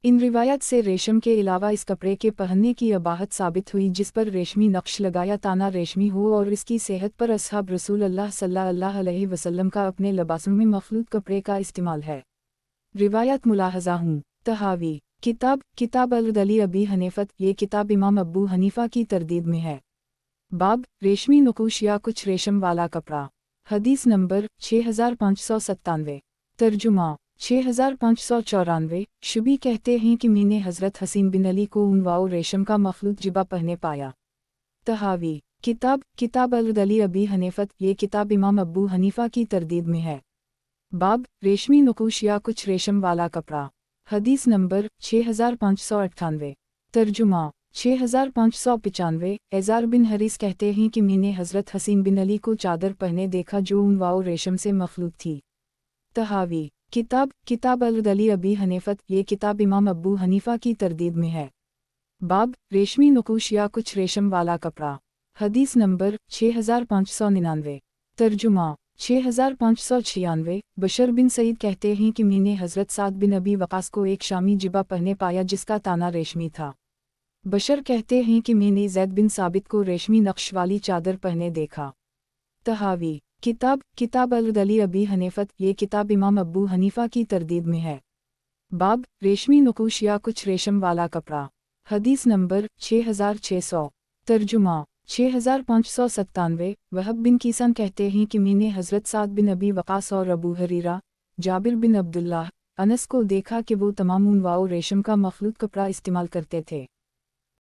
इन रिवायत से रेशम के अलावा इस कपड़े के पहनने की अबाहत साबित हुई जिस पर रेशमी नक्श लगाया ताना रेशमी हो, और इसकी सेहत पर असहाब रसूल अल्लाह सल्लल्लाहु अलैहि वसल्लम का अपने लिबासों में मखलूत कपड़े का इस्तेमाल है। रिवायत मुलाहज़ा हूँ। तहावी किताब अल-अली अबी हनीफ़त, ये किताब इमाम अबू हनीफ़ा की तरदीद में है। बाब रेशमी नकुश या कुछ रेशम वाला कपड़ा। हदीस नंबर 6597। तर्जुमा 6594। शुबी कहते हैं कि मैंने हज़रत हसीन बिन अली को ऊन व रेशम का मखलूत जिबा पहने पाया। तहावी किताब अल-अली अबी हनीफ़त, ये किताब इमाम अबू हनीफ़ा की तरदीद में है। बाब रेशमी नकुश या कुछ रेशम वाला कपड़ा। हदीस नंबर 6598। तर्जुमा 6595। एज़ार बिन हरीस कहते हैं कि मैंने हज़रत हसीन बिन अली को चादर पहने देखा जो ऊन व रेशम से मखलूत थी। तहावी किताब अल-अली अबी हनीफ़त, ये किताब इमाम अबू हनीफ़ा की तरदीद में है। बाब रेशमी नकुश या कुछ रेशम वाला कपड़ा। हदीस नंबर 6599। तर्जुमा 6596। बशर बिन सईद कहते हैं कि मैंने हज़रत साद बिन अबी वक़ास को एक शामी जिबा पहने पाया जिसका ताना रेशमी था। बशर कहते हैं कि मैंने ज़ैद बिन साबित को रेशमी नक्श वाली चादर पहने देखा। तहावी किताब अल-अली अबी हनीफ़त, ये किताब इमाम अबू हनीफ़ा की तरदीद में है। बाब रेशमी नकुश या कुछ रेशम वाला कपड़ा। हदीस नंबर 6600। तर्जुमा 6597 وہب بن کیسان کہتے ہیں کہ میں نے حضرت سعد بن ابی وقاص اور ابو ہریرہ، جابر بن عبداللہ، انس کو دیکھا کہ وہ تمام اون و ریشم کا مخلوط کپڑا استعمال کرتے تھے۔